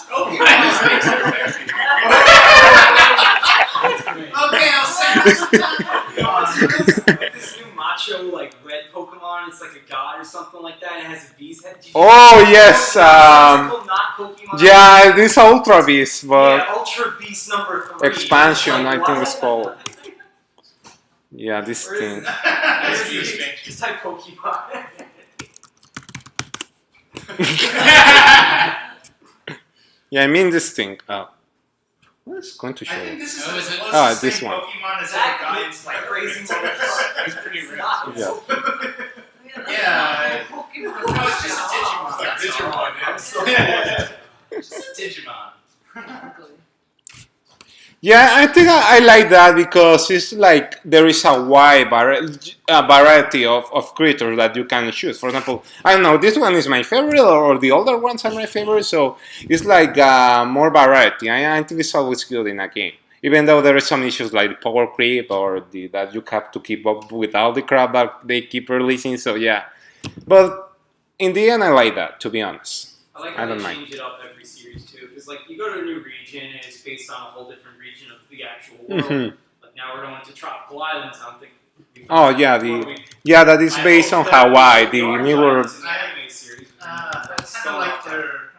Okay, I'll say This new macho like red Pokemon, it's like a god or something. something like that, and it has a beast head. Oh yes, Nonsensical, not Pokemon. yeah, this Ultra Beast, but Yeah, Ultra Beast number 3. expansion, I Like, think it's what? called. Yeah, this Where is thing. it? That's the Just expansion. type Pokemon. Yeah, I mean this thing. Oh, what is going to I show? think this is Oh, the is it? closest Ah, this thing one. Pokemon has That ever gotten looks to, like crazy Prince. motherfucker. It's pretty It's rare. not. Yeah. Yeah. Pokemon. No, it's just a Digimon. It's like That's all. Digimon, yeah. I'm still It's just a Digimon. Yeah, I think I like that because it's like there is a wide variety of creatures that you can choose. For example, I don't know, this one is my favorite or the older ones are my favorite, so it's like more variety. I think it's always good in a game. Even though there are some issues like power creep or that you have to keep up with all the crap that they keep releasing, so yeah. But in the end, I like that, to be honest. I like I how don't they mind. change it up every series too, because like you go to a new region and it's based on a whole different region of the actual world. Mhm. Like now we're going to tropical islands. I don't think. we've Oh, done yeah, that before. Yeah, that is based on Hawaii, the Orange newer. Islands in the anime series. I kind of like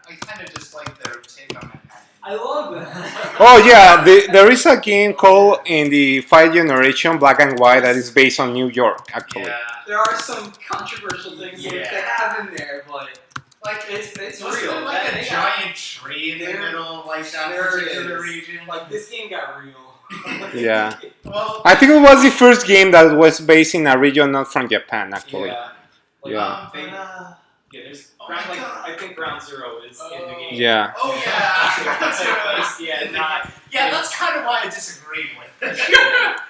I kind of just like their take on Manhattan. I love that. Oh yeah, there is a game called in the 5th generation, Black and White, that is based on New York, actually. Yeah. There are some controversial things that they have in there, but Like it's wasn't real. there like That- a they got- giant tree in the There- middle of like that there particular is. region? Like this game got real. Yeah. Well, I think it was the first game that was based in a region not from Japan, actually. Yeah. Like, Yeah. they- yeah, there's Oh ground, my like God. I think Ground Zero is in the game. Yeah. oh yeah, Yeah, not yeah. That's kind of why I disagreed with it.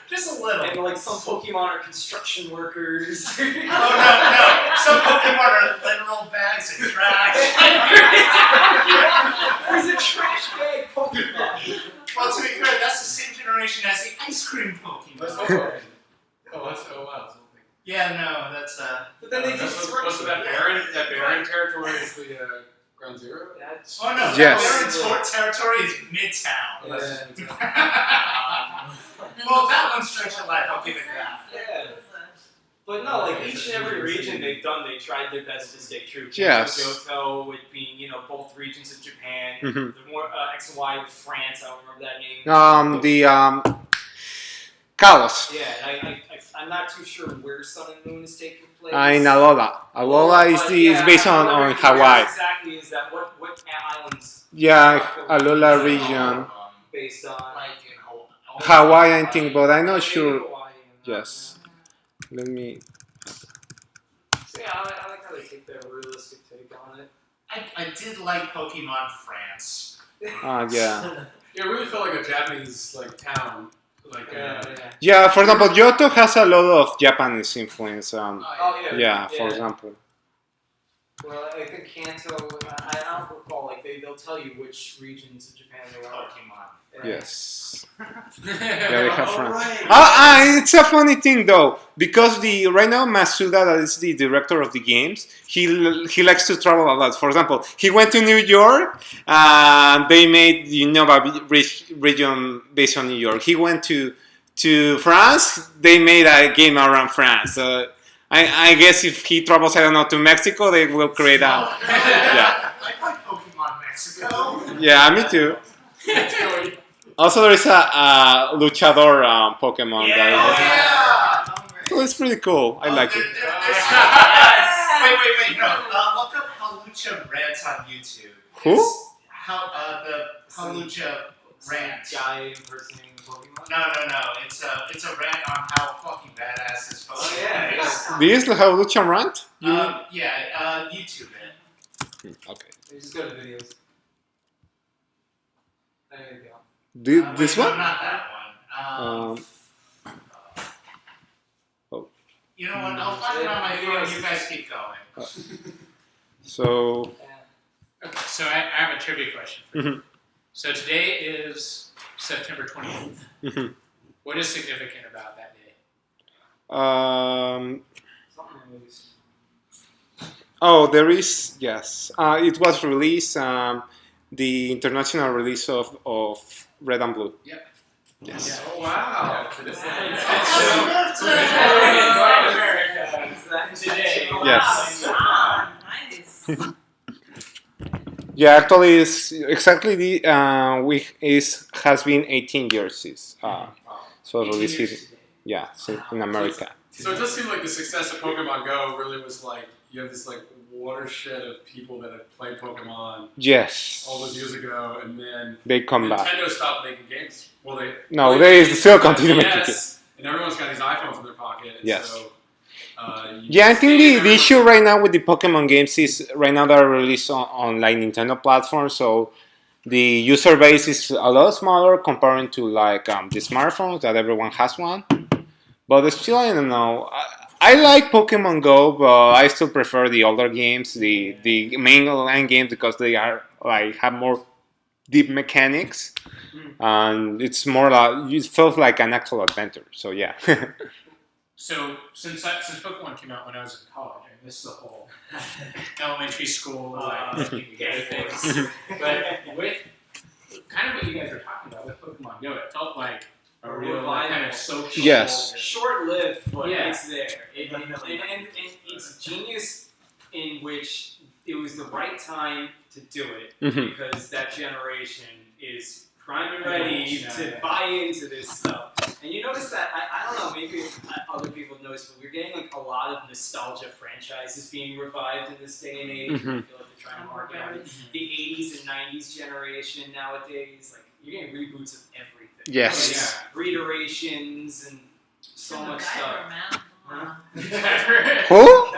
Just a little. and like some Pokemon are construction workers. Oh no. Some Pokemon are literal bags of trash. There's a trash bag Pokemon. Well, to be fair, that's the same generation as the ice cream Let's Pokemon. go. Oh, that's wow. Something. Yeah, no, that's But then they That's just what's that barren territory is the Ground Zero? That's Oh no, Yes. their territory is Midtown. Oh, that's just Well, that one's stretch of life. I'll give it that. Yeah. But no, like each and every region they've done, they tried their best to stay true. Yes. Johto with being, both regions of Japan. Mhm. The more X and Y with France, I don't remember that name. The Kalos. Yeah, I'm not too sure where Sun and Moon is taking place. In Alola. Alola is based on where Hawaii. exactly is that? What islands Yeah, Alola region. based on? Like in Hawaii. Hawaii, I think, but I'm not Maybe sure. Hawaii, Yes. Let me. So yeah, I like how they take that realistic take on it. I did like Pokemon France. Yeah. It really felt like a Japanese town. Yeah, for example, Johto has a lot of Japanese influence. Oh yeah. Yeah, for example. Well, I think Kanto. I don't recall. Like they'll tell you which regions of Japan they are. Pokemon. Yes. Yeah, they have Oh, France. right. It's a funny thing though, because right now Masuda, that is the director of the games, he likes to travel a lot. For example, he went to New York, and they made a region based on New York. He went to France, they made a game around France. I guess if he travels, I don't know, to Mexico, they will create a. Yeah. I like Pokemon Mexico. Yeah, me too. Also, there is a luchador Pokemon. Yeah. That Oh, yeah. so it's pretty cool. I like it. Wait. No. Look up Halucha Rants on YouTube. Who? It's the Halucha Rant. Guy impersonating Pokemon. No. It's a rant on how fucking badass this Pokemon yeah. is. This is how Lucha rant? You mean? Yeah. YouTube it. Okay. They just go to videos. There you go. This Wait, no, one? not that one. You know what? I'll find it on my phone. You guys keep going. So. So I have a trivia question for you. Mhm. So today is September 20th. Mhm. What is significant about that day? Something in movies. Oh, there is, yes. It was released, the international release of Red and Blue. Yep. Yes. Oh, wow. Today. Yes. Yeah, actually, it's exactly the week is has been 18 years since so 18 released years it. today. Yeah, in America. So it does seem like the success of Pokemon Go really was like you have this like watershed of people that have played Pokemon Yes, all those years ago, and then they come back. Nintendo stopped making games. Well, No, well, they made still games on continue making DS, and everyone's got these iPhones in their pocket. And Yes. So, Yeah, I think and the everyone- issue right now with the Pokemon games is right now they're released on like Nintendo platforms, so the user base is a lot smaller comparing to like the smartphones that everyone has one. But still, I don't know. I like Pokemon Go, but I still prefer the older games, the mainline games because they are like have more deep mechanics, and it's more like it feels like an actual adventure. So yeah. So since Pokemon came out when I was in college, I missed the whole elementary school like looking together things. But with kind of what you guys were talking about with Pokemon Go, it felt like a real like, kind of social. Yes. Short-lived, but Yeah. it's there. And it's genius in which it was the right time to do it Mhm. because that generation is prime and ready Yeah. to buy into this stuff. And you notice that, I don't know, maybe other people notice, but we're getting like a lot of nostalgia franchises being revived in this day and age. Mhm. I feel like they're trying to market out the 80s and 90s generation nowadays. Like, you're getting reboots of everything. Yes. Reiterations and so much stuff. Man. Come on. Who?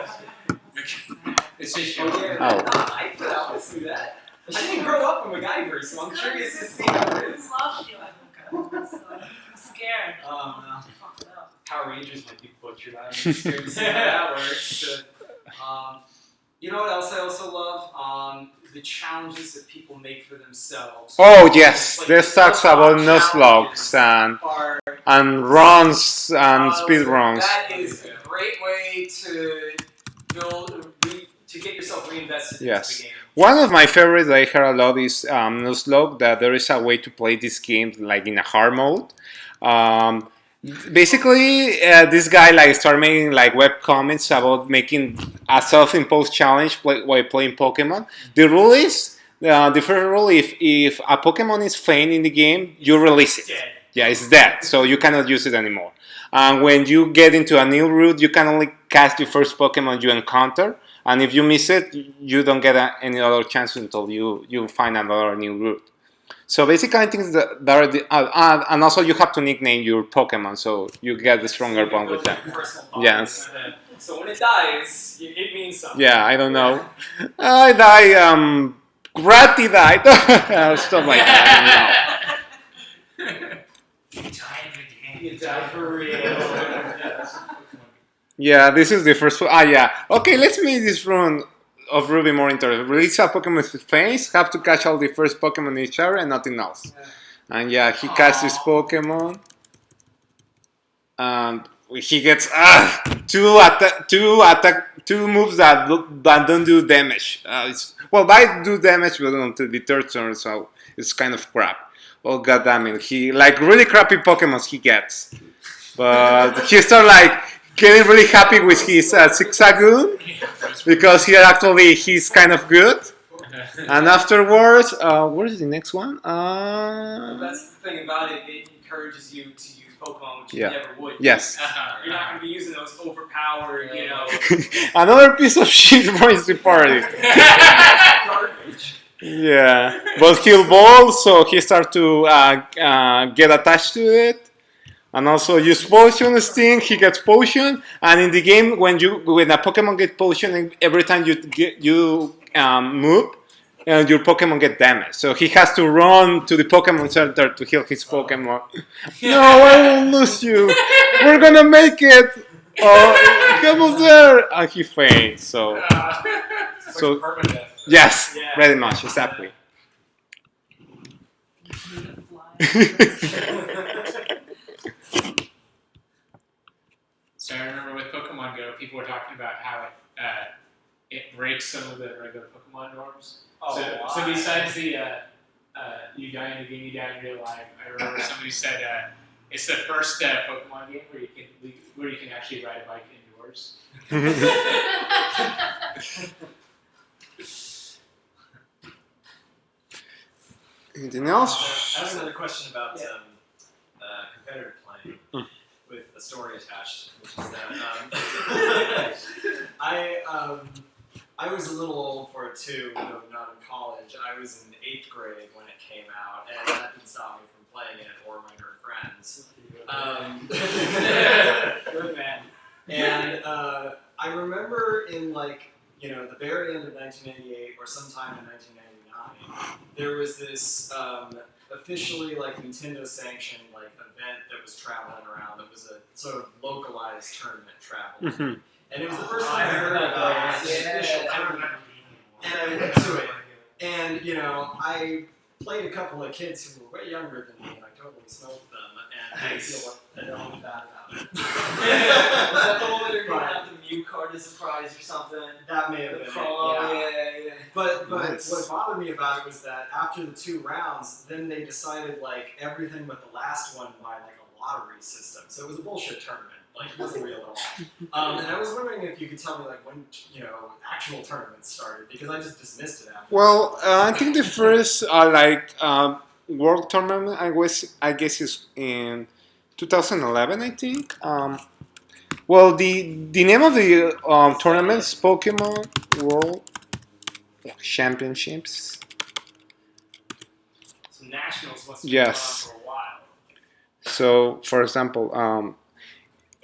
It's just Oh, yeah, Oh. I put out to see that. I didn't grow up in MacGyver, so I'm curious to see how it is. I love you, so I'm scared. Oh, no. Fuck it up. Power Rangers might be butchered. I'm scared to see how that works. You know what else I also love? The challenges that people make for themselves. Oh yes, Like, this talks about challenges Nuzlocke are and runs and speed runs. That is a great way to build, to get yourself reinvested Yes. into the game. One of my favorites that I heard a lot is Nuzlocke, that there is a way to play this game like in a hard mode. Basically, this guy like started making like web comments about making a self-imposed challenge while playing Pokemon. The rule is the first rule: if a Pokemon is faint in the game, you release it. Dead. Yeah, it's dead, so you cannot use it anymore. And when you get into a new route, you can only catch the first Pokemon you encounter. And if you miss it, you don't get any other chance until you find another new route. So basically, I think that are the, and also you have to nickname your Pokemon, so you get the stronger bond with them. Yes. So when it dies, it means something. Yeah, I don't know. I die. Grati died. Stuff like that. You die every game. You die for real. Yeah, this is the first. Yeah. Okay, let's make this run of Ruby more interesting. Release a Pokemon with face, have to catch all the first Pokemon in each area and nothing else. And yeah, he catches this Pokemon. And he gets two moves that don't do damage. They do damage, but until the third turn, so it's kind of crap. Oh god damn it! He like really crappy Pokemons he gets, but he started like getting really happy with his Zigzagoon because he's kind of good. And afterwards, where is the next one? That's the thing about it. It encourages you to use Pokemon, which you Yeah. never would. Yes. You're not going to be using those overpowered, Another piece of shit joins the party. garbage. Yeah, but he'll evolve, so he starts to get attached to it, and also use potion sting. He gets potion, and in the game, when a Pokemon gets potion, every time you move, your Pokemon get damaged. So he has to run to the Pokemon Center to heal his Pokemon. No, I will lose you. We're gonna make it. Oh, he was there, and he faints. So. It's So- like permadeath. Yes, Yeah. very much, exactly. So I remember with Pokemon Go, people were talking about how it breaks some of the regular Pokemon norms. So besides the you die in the game, you die in real life, I remember somebody said it's the first Pokemon game where you can actually ride a bike indoors. Anything I else? have another question about Yeah. competitive playing Mm. with a story attached, which is that I was a little old for it too, though not in college. I was in 8th grade when it came out, and that didn't stop me from playing it or my nerd friends. Good man. And I remember in the very end of 1998 or sometime in 1999, there was this officially Nintendo sanctioned event that was traveling around. That was a sort of localized tournament travel, Mhm. and it was the first time I heard about an official tournament. And I went to it, and I played a couple of kids who were way younger than me, and I totally smoked them, and I feel a little bad about it. Was that the one where they're giving out the Mew card as a prize or something? That may have The been it, promo, yeah. But Nice. what bothered me about it was that after the 2 rounds, then they decided everything but the last one by a lottery system. So it was a bullshit tournament. It wasn't real at all. And I was wondering if you could tell me when actual tournaments started, because I just dismissed it after. Well, I think the first world tournament I guess is in 2011. I think. Well, the name of the tournament is Pokemon World Championships. So nationals must have Yes. been going on for a while. So, for example,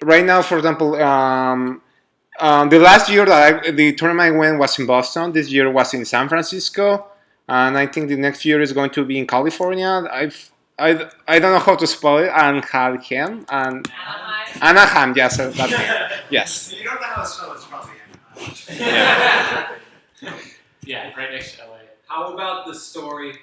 right now, for example, the last year that the tournament I went was in Boston. This year was in San Francisco, and I think the next year is going to be in California. I don't know how to spell it. Anaheim and Anaheim. Yes, that's it. Yes. You don't know how to spell it, it's probably Yeah. Yeah, right next to LA. How about the story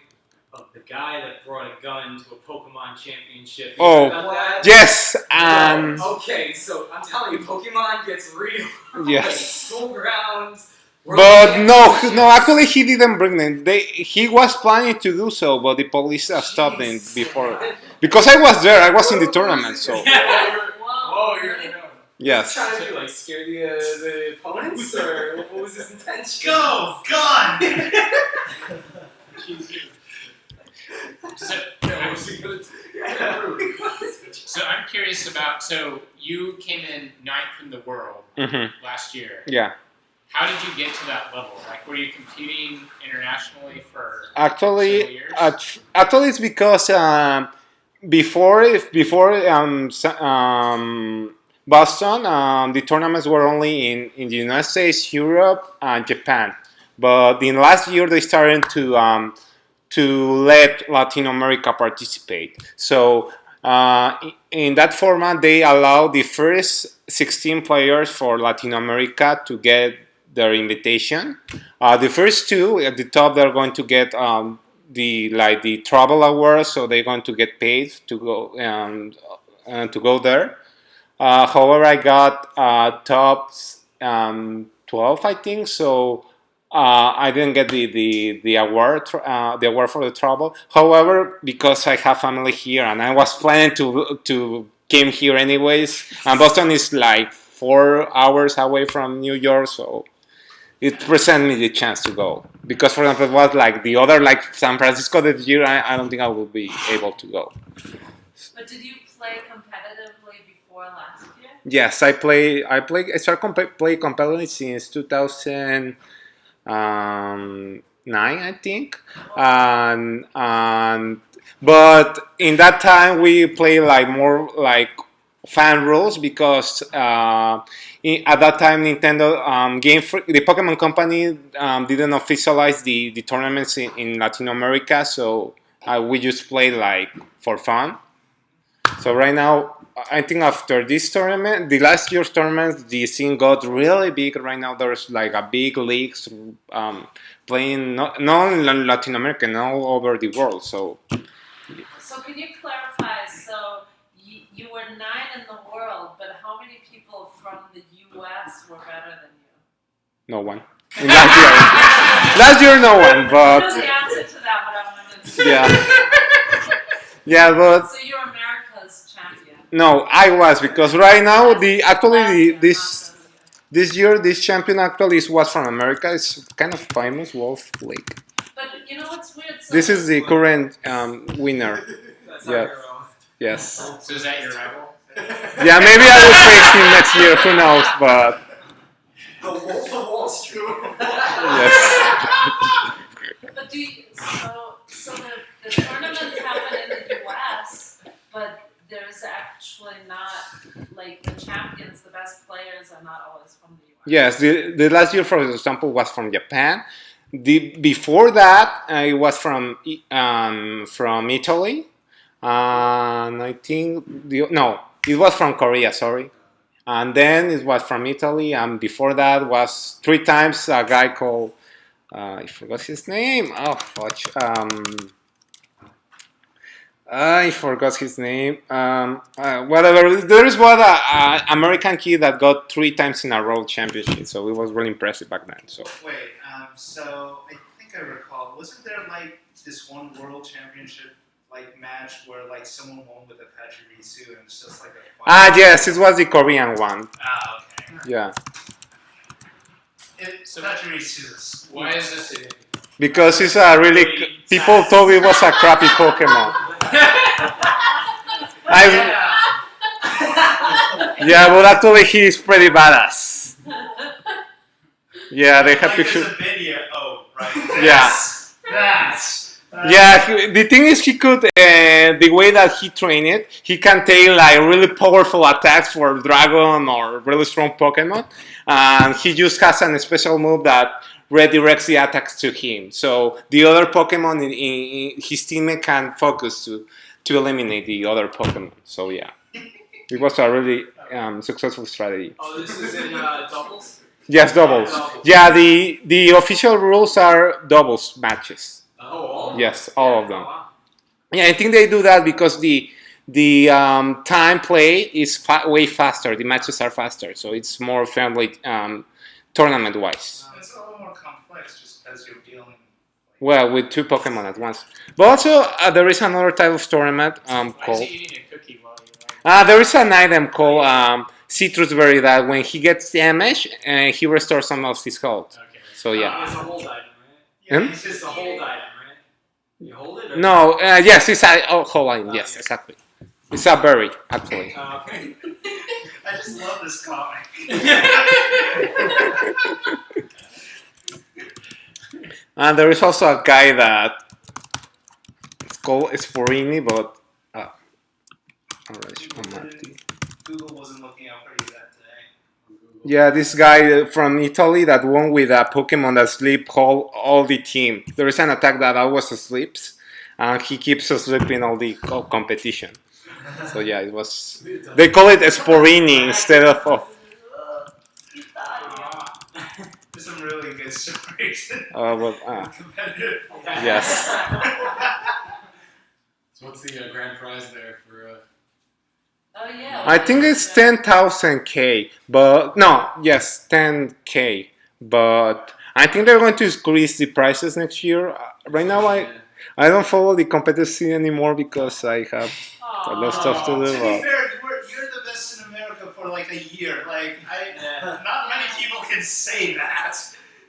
of the guy that brought a gun to a Pokemon championship? You Oh, heard about that? Yes, and Okay, so I'm telling you, Pokemon gets real. yes. School grounds. But no, actually he didn't bring them. He was planning to do so, but the police stopped them before. Because I was there, I was in the tournament, so Whoa, you're really? yes. Trying to do scare the opponents, or what was his intention? Go! Gun! So, What was he gonna do? so I'm curious about. So you came in 9th in the world last year. Yeah. How did you get to that level? Were you competing internationally for Actually, several years? actually, it's because before Boston, the tournaments were only in the United States, Europe, and Japan. But in last year, they started to let Latin America participate. So in that format, they allow the first 16 players for Latin America to get their invitation. The first 2 at the top, they're going to get the travel awards, so they're going to get paid to go there. However, I got top 12, I think. So I didn't get the award for the travel. However, because I have family here and I was planning to came here anyways, and Boston is 4 hours away from New York, so it presented me the chance to go. Because, for example, it was the other, San Francisco this year, I don't think I will be able to go. But did you play competitively before last year? Yes, I started play competitively since 2009, I think, but in that time we play more fan rules because at that time Nintendo the Pokemon Company didn't officialize the tournaments in Latin America, so we just play for fun. So right now, I think after this tournament, the last year's tournament, the scene got really big. Right now, there's a big leagues playing not only in Latin America, and all over the world. So can you clarify? So you were 9 in the world, but how many people from the U.S. were better than you? no one. In last year, last year no one, I know but the answer to that, but I wanted to. yeah, but. So you're America's champion. No, I was, because right now this year this champion actually was from America. It's kind of famous, Wolf Lake. But you know what's weird? This is the current winner. That's Yeah. not your own. Yes. So is that your rival? Yeah, maybe I will face him next year. Who knows? But The Wolf of Wall Street. yes. But so the tournaments happen in the US, but there's actually not, like, the champions, the best players are not always from the US. Yes. The last year, for example, was from Japan. Before that, it was from Italy. And I think it was from Korea. Sorry. And then it was from Italy, and before that was 3 times a guy called I forgot his name. Oh, fudge. I forgot his name. Whatever. There is one American kid that got 3 times in a row championship, so it was really impressive back then. So Wait, so I think I recall, wasn't there like this one world championship like match where like someone won with a Pachirisu and it's just like a yes, it was the Korean one. okay. Yeah, Pachirisu's. Why is this significant? because it's a really people thought it was a crappy Pokemon. Yeah, but actually he's pretty badass. Yeah, they have like pictures. there's a video. Oh, right. Yeah. Yeah, the thing is, he could, the way that he trained it, he can take like really powerful attacks for Dragon or really strong Pokemon, and he just has a special move that redirects the attacks to him. So the other Pokemon in his teammate can focus to eliminate the other Pokemon. So yeah, it was a really successful strategy. Oh, this is in doubles? Yes, doubles. Yeah, the official rules are doubles matches. Oh, all? Yes, all of them. Oh, wow. Yeah, I think they do that because the time play is way faster. The matches are faster, so it's more friendly tournament wise. It's a little more complex just as you're dealing. Well, with 2 Pokemon at once. But also there is another type of tournament Why is called. he eating a cookie while you're There is an item called Citrus Berry that when he gets damaged, he restores some of his health. Okay. So yeah. It's a hold item, right? Hmm? It's just a hold item, right? You hold it? Or No, yes, it's a whole line. Yes, exactly. It's a berry, actually. Okay. I just love this comic. And there is also a guy that it's called Sporini, but Google wasn't looking out for you that day. yeah, this guy from Italy that won with a Pokemon that sleep all the team. There is an attack that always sleeps, and he keeps sleeping all the competition. So yeah, it was. They call it Sporini instead of. There's some really good stories. Competitive. Yes. So what's the grand prize there for? Oh yeah. I think it's 10,000 K, but no, yes, 10K. But I think they're going to increase the prices next year. Right now, I don't follow the competitive scene anymore because I have a lot of stuff to do. To be fair, you're the best in America for like a year. Like, not many people can say that.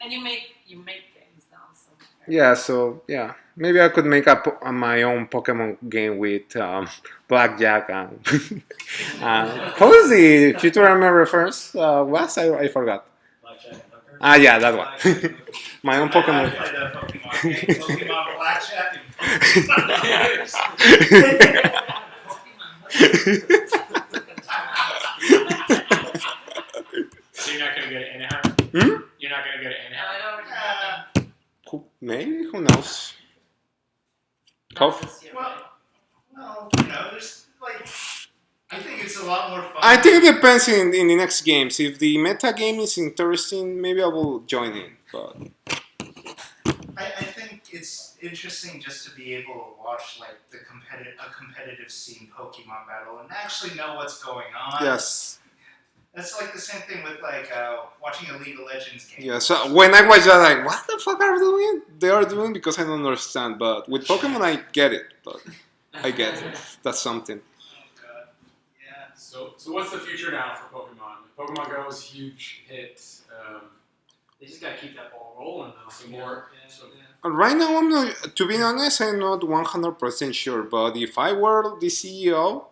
And you make games now, so. Yeah, so yeah, maybe I could make my own Pokemon game with Blackjack and what is the Futurama reference? Was I forgot? Yeah, that one. My own Pokemon. I played that Pokemon game. Pokemon Blackjack So you're not going to go to Anaheim? Hmm? You're not going to go to No, Anaheim? it already happened. Maybe, who knows? Not this year, Well, right? no, there's like, I think it's a lot more fun. I think it depends in the next games. If the meta game is interesting, maybe I will join in. But I think it's interesting just to be able to watch like a competitive scene Pokemon battle and actually know what's going on. yes, That's like the same thing with like watching a League of Legends game. yeah. So when I watch that, like, what the fuck are they doing? They are doing because I don't understand. But with Pokemon, I get it. But I get it. That's something. Oh god. Yeah. So what's the future now for Pokemon? Pokemon Go is a huge hit. They just gotta keep that ball rolling though. Some more. Yeah, So, yeah. Right now, I'm not. To be honest, I'm not 100% sure. But if I were the CEO,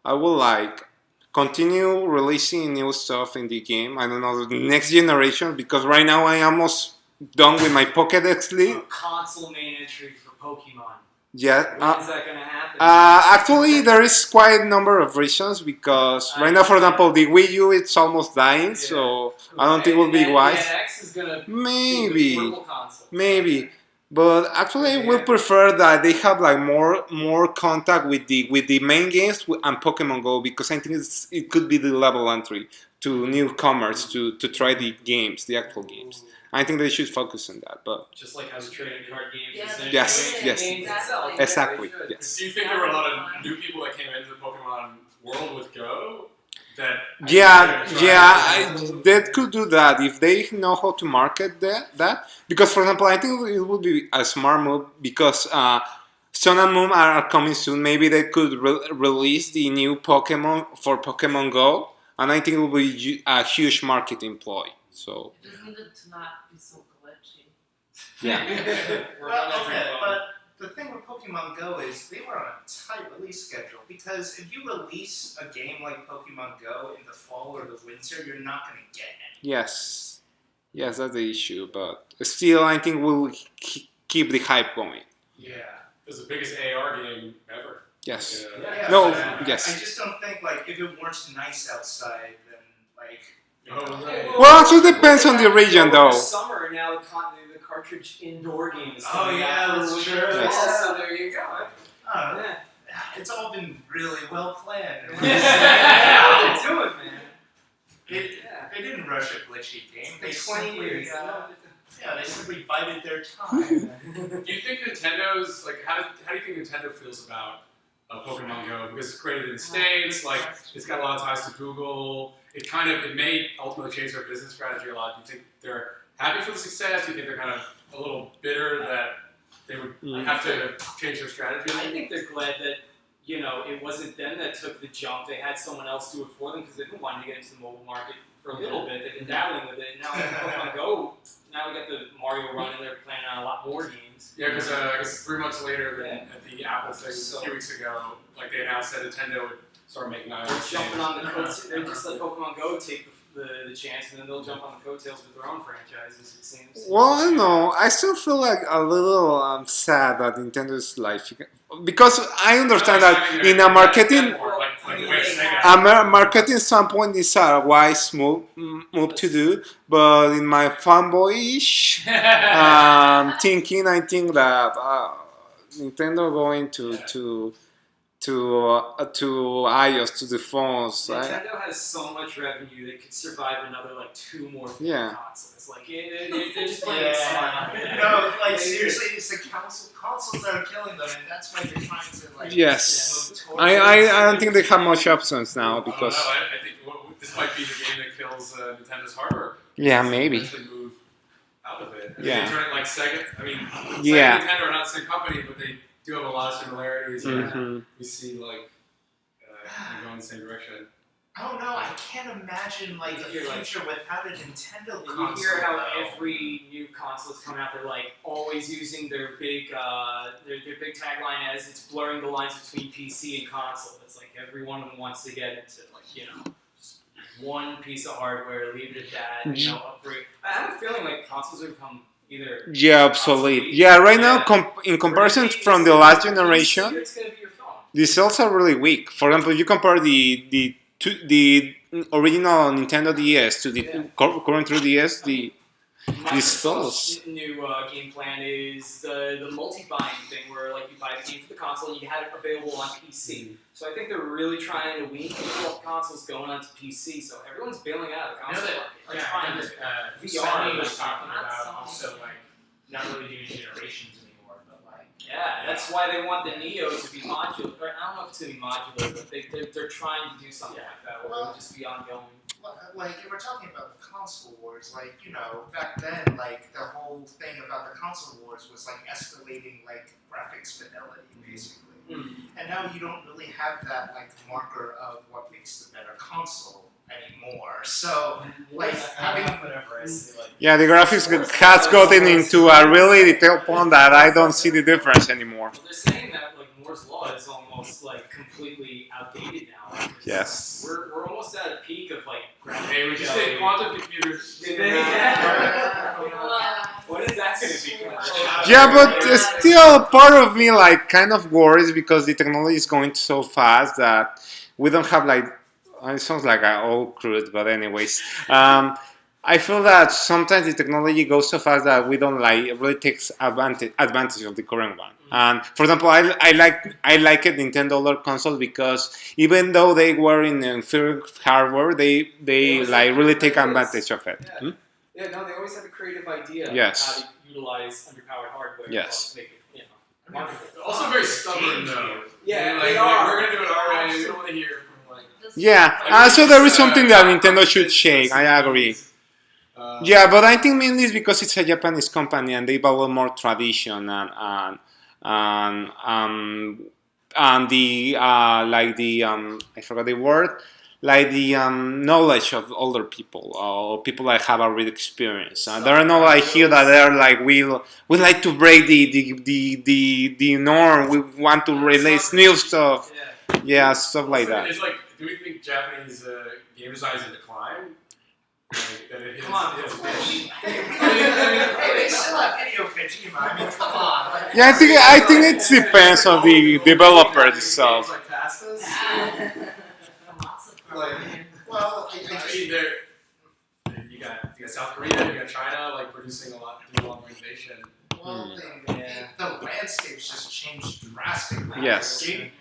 I would like continue releasing new stuff in the game. I don't know the next generation because right now I am almost done with my Pokédex league. Console main entry for Pokemon. Yeah. When is that gonna happen? Actually, there is quite a number of reasons because right now, for example, the Wii U it's almost dying, so I don't think it would be wise. NX is gonna be Maybe. the portable console. Maybe, but actually, I would prefer that they have like more contact with the main games and Pokemon Go because I think it could be the level entry to newcomers to try the games, the actual games. I think they should focus on that. But Just like how the trading card games. Yeah, essentially Yes, the yes. games itself. exactly, Yeah, they should. yes. do you think there were a lot of new people that came into the Pokemon world with Go? Yeah, they could do that if they know how to market that. Because, for example, I think it would be a smart move because Sun and Moon are coming soon. Maybe they could release the new Pokemon for Pokemon Go, and I think it will be a huge marketing ploy. So, You just needed to not be so glitchy. yeah. Well, okay, but the thing with Pokemon Go is they were on a tight release schedule because if you release a game like Pokemon Go in the fall or the winter, you're not going to get any. Yes, that's the issue. But still, I think we'll keep the hype going. Yeah, it was the biggest AR game ever. Yes. Yeah, No, but yes. I just don't think like if it weren't nice outside, then like. Well, it also depends on the region, though. Summer now the cartridge indoor game is Oh, coming yeah, out for that's winter true. as well, Yes. so there you go. Yeah. It's all been really well planned. Yeah, how they do it, man. They didn't rush a glitchy game. They It's 20 simply, years. they simply bided their time. Do you think Nintendo's like how do you think Nintendo feels about Pokemon Go? Because it's created in the States, like it's got a lot of ties to Google. It may ultimately change their business strategy a lot. Do you think they're happy for the success? Do you think they're kind of a little bitter that they would have to change their strategy? I think they're glad that it wasn't them that took the jump. They had someone else do it for them because they've been wanting to get into the mobile market for a little bit. They've been dabbling with it. Now Pokemon Go. Now we got the Mario Run, and they're planning on a lot more games. Yeah, because I guess 3 months later, at the Apple thing So- a few weeks ago, like they announced that Nintendo would start making iOS Jumping games. on the coattails. They're just let Pokemon Go take the chance, and then they'll jump on the coattails with their own franchises. It seems. Well, I don't know. I still feel like a little sad that Nintendo's like because I understand that in a marketing marketing standpoint, it's a wise move to do. But in my fanboyish thinking, I think that Nintendo going to iOS to the phones. Nintendo has so much revenue they could survive another 2 more Yeah. consoles. Like they're just playing smart. No, like seriously, it's the consoles that are killing them, and that's why they're trying to like. Yes. move towards I don't think they have much options now because I think this might be the game that kills Nintendo's hardware. yeah, They maybe. eventually move out of it. Yeah. They turn it like Sega. I mean, Yeah. Sega and Nintendo are not the same company, but they do have a lot of similarities. Mhm. We see like they go in the same direction. I don't know. I can't imagine like the You're like- future without a Nintendo And you console. hear how though. every new console is coming out, they're always using their big big tagline as it's blurring the lines between PC and console. It's like every one of them wants to get into just one piece of hardware, leave it at that, upgrade. I have a feeling like consoles have become either Yeah, obsolete. Yeah, right now in comparison from the last generation, it's gonna be your phone. the sales are really weak. For example, you compare the original Nintendo DS to the current 3DS, the Microsoft's sales. new game plan is the multi-buying thing where you buy the game for the console and you have it available on PC. So I think they're really trying to wean people off consoles going onto PC. So everyone's bailing out of the console market. Like trying to Sony was talking Not about Sony. also not really doing generations anymore, but yeah, that's why they want the Neo to be modular. Or I don't know if it's gonna be modular, but they're trying to do something like that where it'll just be ongoing. Like if we're talking about the console wars, back then, the whole thing about the console wars was escalating graphics fidelity, basically. And now you don't really have that marker of what makes the better console. anymore. So like having whenever I see like. Yeah, the graphics has gotten into a really detailed point that I don't see the difference anymore. Well, they're saying that like Moore's law is almost like completely outdated now. Because Yes. We're almost at a peak of like graphic. Hey, we just say quantum computers. What is that going to be? Yeah, but still, part of me like kind of worries because the technology is going so fast that we don't have like. It sounds like I'm all crude, but anyways, I feel that sometimes the technology goes so fast that we don't like really takes advantage of the current one. And for example, I like a Nintendo Dollar console because even though they were in inferior hardware, they like really take advantage of it. Yeah. Yeah, no, they always have a creative idea Yes. on how to utilize underpowered hardware. Yes. To make it, marketable. Also very stubborn though. Yeah, like, they are. We're gonna do it our way. We don't want to hear from like. Yeah, so there is something that Nintendo should shake. I agree. Yeah, but I think mainly it's because it's a Japanese company and they value more tradition and the like the I forgot the word, like the knowledge of older people or people that have already experienced. There are no like here that they're like we like to break the norm. We want to release new stuff. Yeah, stuff like that. It's like, do we think Japanese game design is in decline? Like, that it is, Come on, it's, Phil. hey, they still have Hideo Kojima. I mean, come on. Like, Yeah, I think it depends on the developer itself. Like pastas? well, I mean, you got South Korea, you got China, like producing a lot more innovation. the landscape's just changed drastically. Yes. Game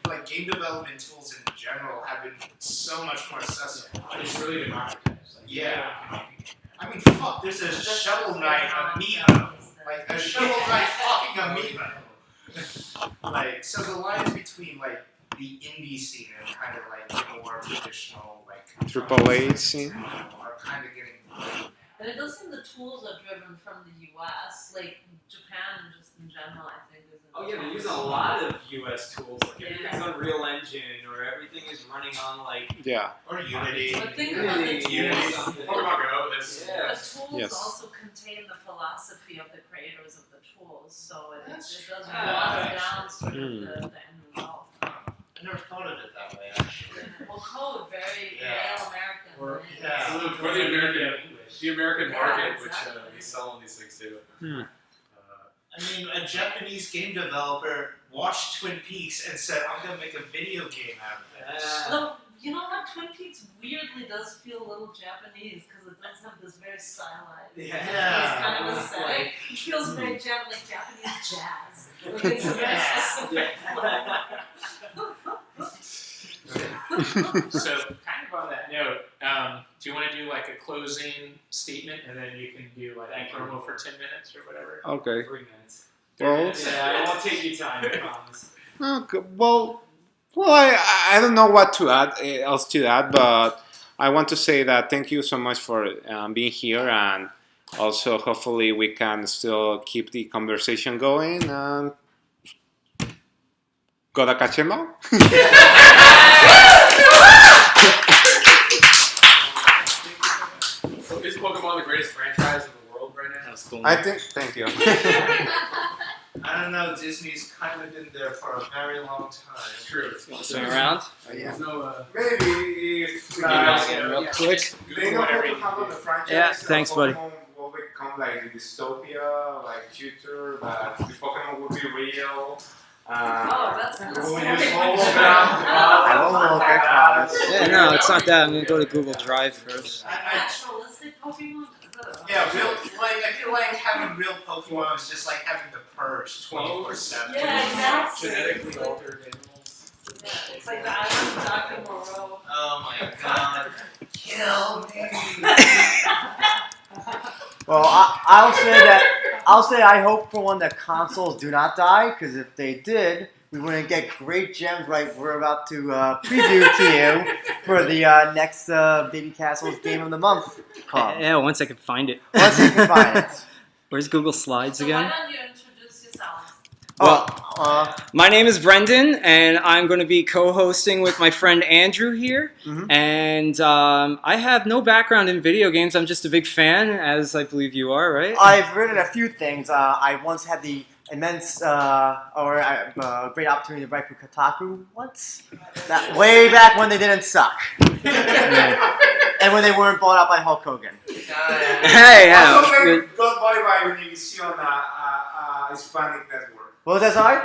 development tools in general have been so much more accessible. It's really democratized. Like, Yeah. I mean, fuck, there's a Shovel Knight amiibo. Like, a Shovel Knight fucking amiibo. Like, so the lines between, like, the indie scene and kind of, like, the more traditional, like, AAA scene. are kind of getting blurred. And it does seem the tools are driven from the US, like Japan and just in general, I think. Oh yeah, they're using a lot of US tools. Like everything's Unreal Engine or everything is running on like Yeah. Or Unity. But think about the Unity. tools. Pokemon Go, that's The tools Yes. also contain the philosophy of the creators of the tools, so it does That's water down sort of Hmm. the end result. I never thought of it that way, actually. Well, code, very Yeah. male American. Or- right? Yeah. For the American, English. the American Yeah, market, which exactly. we sell on these things too. I mean, a Japanese game developer watched Twin Peaks and said, I'm gonna make a video game out of this. Although, you know what, Twin Peaks weirdly does feel a little Japanese because it does have this very stylized Yeah. kind of aesthetic. It feels very like Japanese jazz. Like it's a very specific So, kind of on that note, do you want to do like a closing statement and then you can do like a promo for 10 minutes or whatever? Okay. 3 minutes. Well, Yeah, I won't take your time, I promise. okay. Well, I don't know what to add else to that, but I want to say that thank you so much for being here, and also hopefully we can still keep the conversation going. Goda Kachemo? Is Pokemon the greatest franchise in the world right now? That's cool. I think. Thank you. I don't know, Disney's kind of been there for a very long time. It's true. Swing around. There's no, Maybe if Real quick. they know how to handle the franchise. Yeah, thanks, buddy. Pokemon will become like a dystopia, like future, that the Pokemon will be real. Oh, that's We not will scary. use hologram. Yeah, no, it's not that. I'm gonna go to Google Drive first. Naturalistic Pokemon? Yeah, I feel like having real Pokemon is just like having the Purge 24/7. Yeah, exactly. genetically altered animals. Yeah, it's like the island of Dr. Moreau. Oh my god. Kill me. Well, I'll say I hope for one that consoles do not die, because if they did, we wouldn't get great gems like we're about to preview to you for the next Babycastles Game of the Month call. Yeah, once I can find it. Once you can find it. Where's Google Slides So again? why don't you introduce yourself? Well, My name is Brendan, and I'm going to be co-hosting with my friend Andrew here. Mhm. And I have no background in video games. I'm just a big fan, as I believe you are, right? I've written a few things. I once had the immense great opportunity to write for Kotaku once. That way back when they didn't suck. And when they weren't bought out by Hulk Hogan. Hey, yeah. Also, they got by Univision, Hispanic network. What was that, sorry?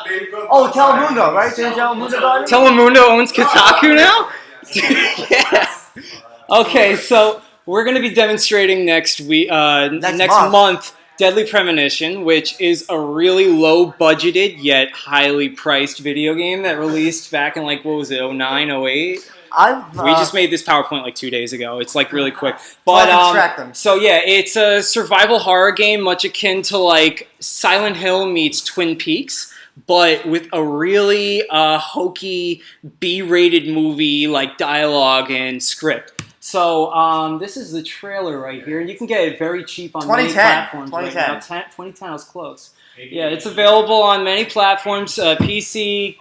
They got Oh, bought by Telemundo, right? Didn't Univision. Telemundo buy it? Telemundo owns Kotaku now? Yes. Yeah. Okay, so we're going to be demonstrating next week, next month, Deadly Premonition, which is a really low-budgeted yet highly priced video game that released back in like, what was it, 09, 08? We just made this PowerPoint like 2 days ago. It's like really quick. But distract them. so yeah, it's a survival horror game much akin to like Silent Hill meets Twin Peaks, but with a really hokey B-rated movie like dialogue and script. So this is the trailer right here. You can get it very cheap on many 2010. platforms. 2010. Right now. 2010, I was close. Yeah, it's available on many platforms, PC,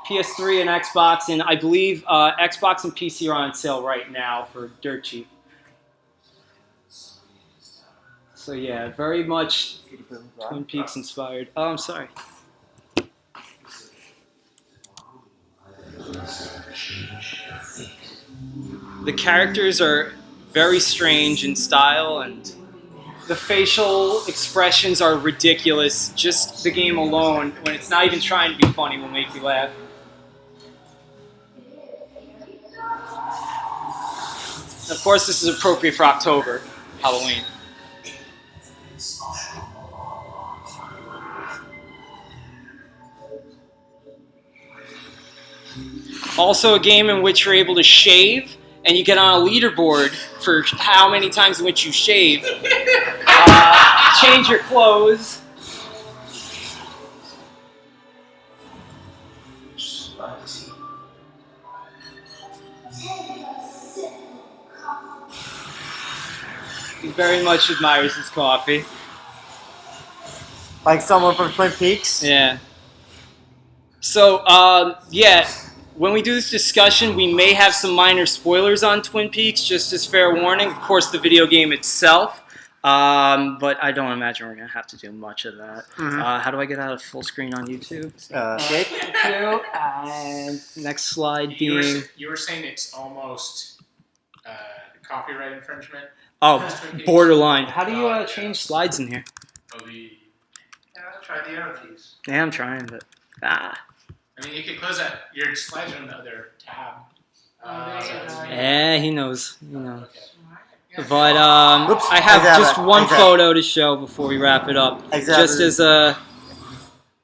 PS3 and Xbox, and I believe Xbox and PC are on sale right now for dirt cheap. So yeah, very much Twin Peaks inspired. Oh, I'm sorry. The characters are very strange in style, and the facial expressions are ridiculous. Just the game alone, when it's not even trying to be funny, will make you laugh. Of course, this is appropriate for October, Halloween. Also a game in which you're able to shave, and you get on a leaderboard for how many times in which you shave. Change your clothes. He very much admires his coffee. Like someone from Twin Peaks? Yeah. So, yeah, when we do this discussion, we may have some minor spoilers on Twin Peaks, just as fair warning. Of course, the video game itself. But I don't imagine we're going to have to do much of that. How do I get out of full screen on YouTube? Jake? Thank you. And next slide being... You were saying it's almost copyright infringement? Oh, borderline. How do you change slides in here? Try the arrow keys. Yeah, I'm trying, but... I mean, you could close that. Your slides are in the other tab. Yeah, he knows. You know. Okay. But I have just one photo to show before we wrap it up. Just as a...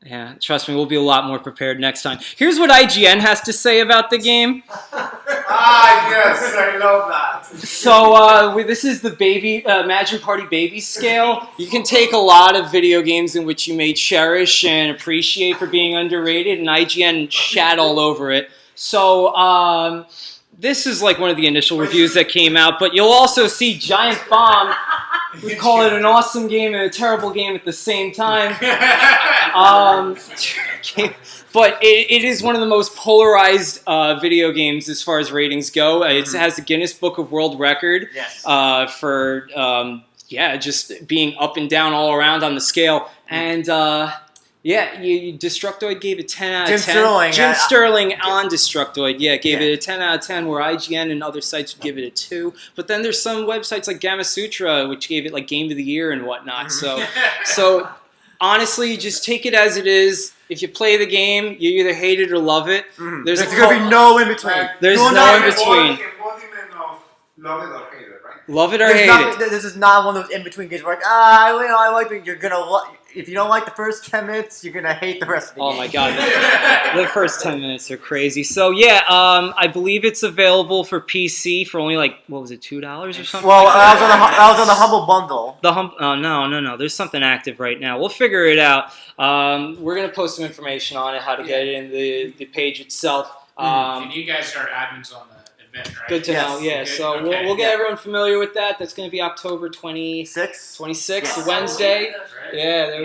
Yeah, trust me, we'll be a lot more prepared next time. Here's what IGN has to say about the game. Yes, I love that. So this is the Imagine Party Baby scale. You can take a lot of video games in which you may cherish and appreciate for being underrated, and IGN shat all over it. So this is like one of the initial reviews that came out, but you'll also see Giant Bomb. We call it an awesome game and a terrible game at the same time. But it is one of the most polarized video games as far as ratings go. It has the Guinness Book of World Record for just being up and down all around on the scale. And Destructoid gave it 10 out of 10. Jim Sterling on Destructoid, gave it a 10 out of 10, where IGN and other sites would give it a 2. But then there's some websites like Gamasutra, which gave it like Game of the Year and whatnot. So honestly, just take it as it is. If you play the game, you either hate it or love it. There's going to be no in between. There's no in between. Embodiment of love it or hate it, right? Love it or hate it. This is not one of those in between games where I like it. You're gonna if you don't like the first 10 minutes, you're gonna hate the rest of the game. Oh my god, the first 10 minutes are crazy. So I believe it's available for PC for only like $2 or something. Well, I was on the Humble Bundle. No. There's something active right now. We'll figure it out. We're gonna post some information on it, how to get it in the page itself. And you guys are admins on the event, right? Good to know. Yeah. So we'll get everyone familiar with that. That's gonna be October 26th, Wednesday. Yeah.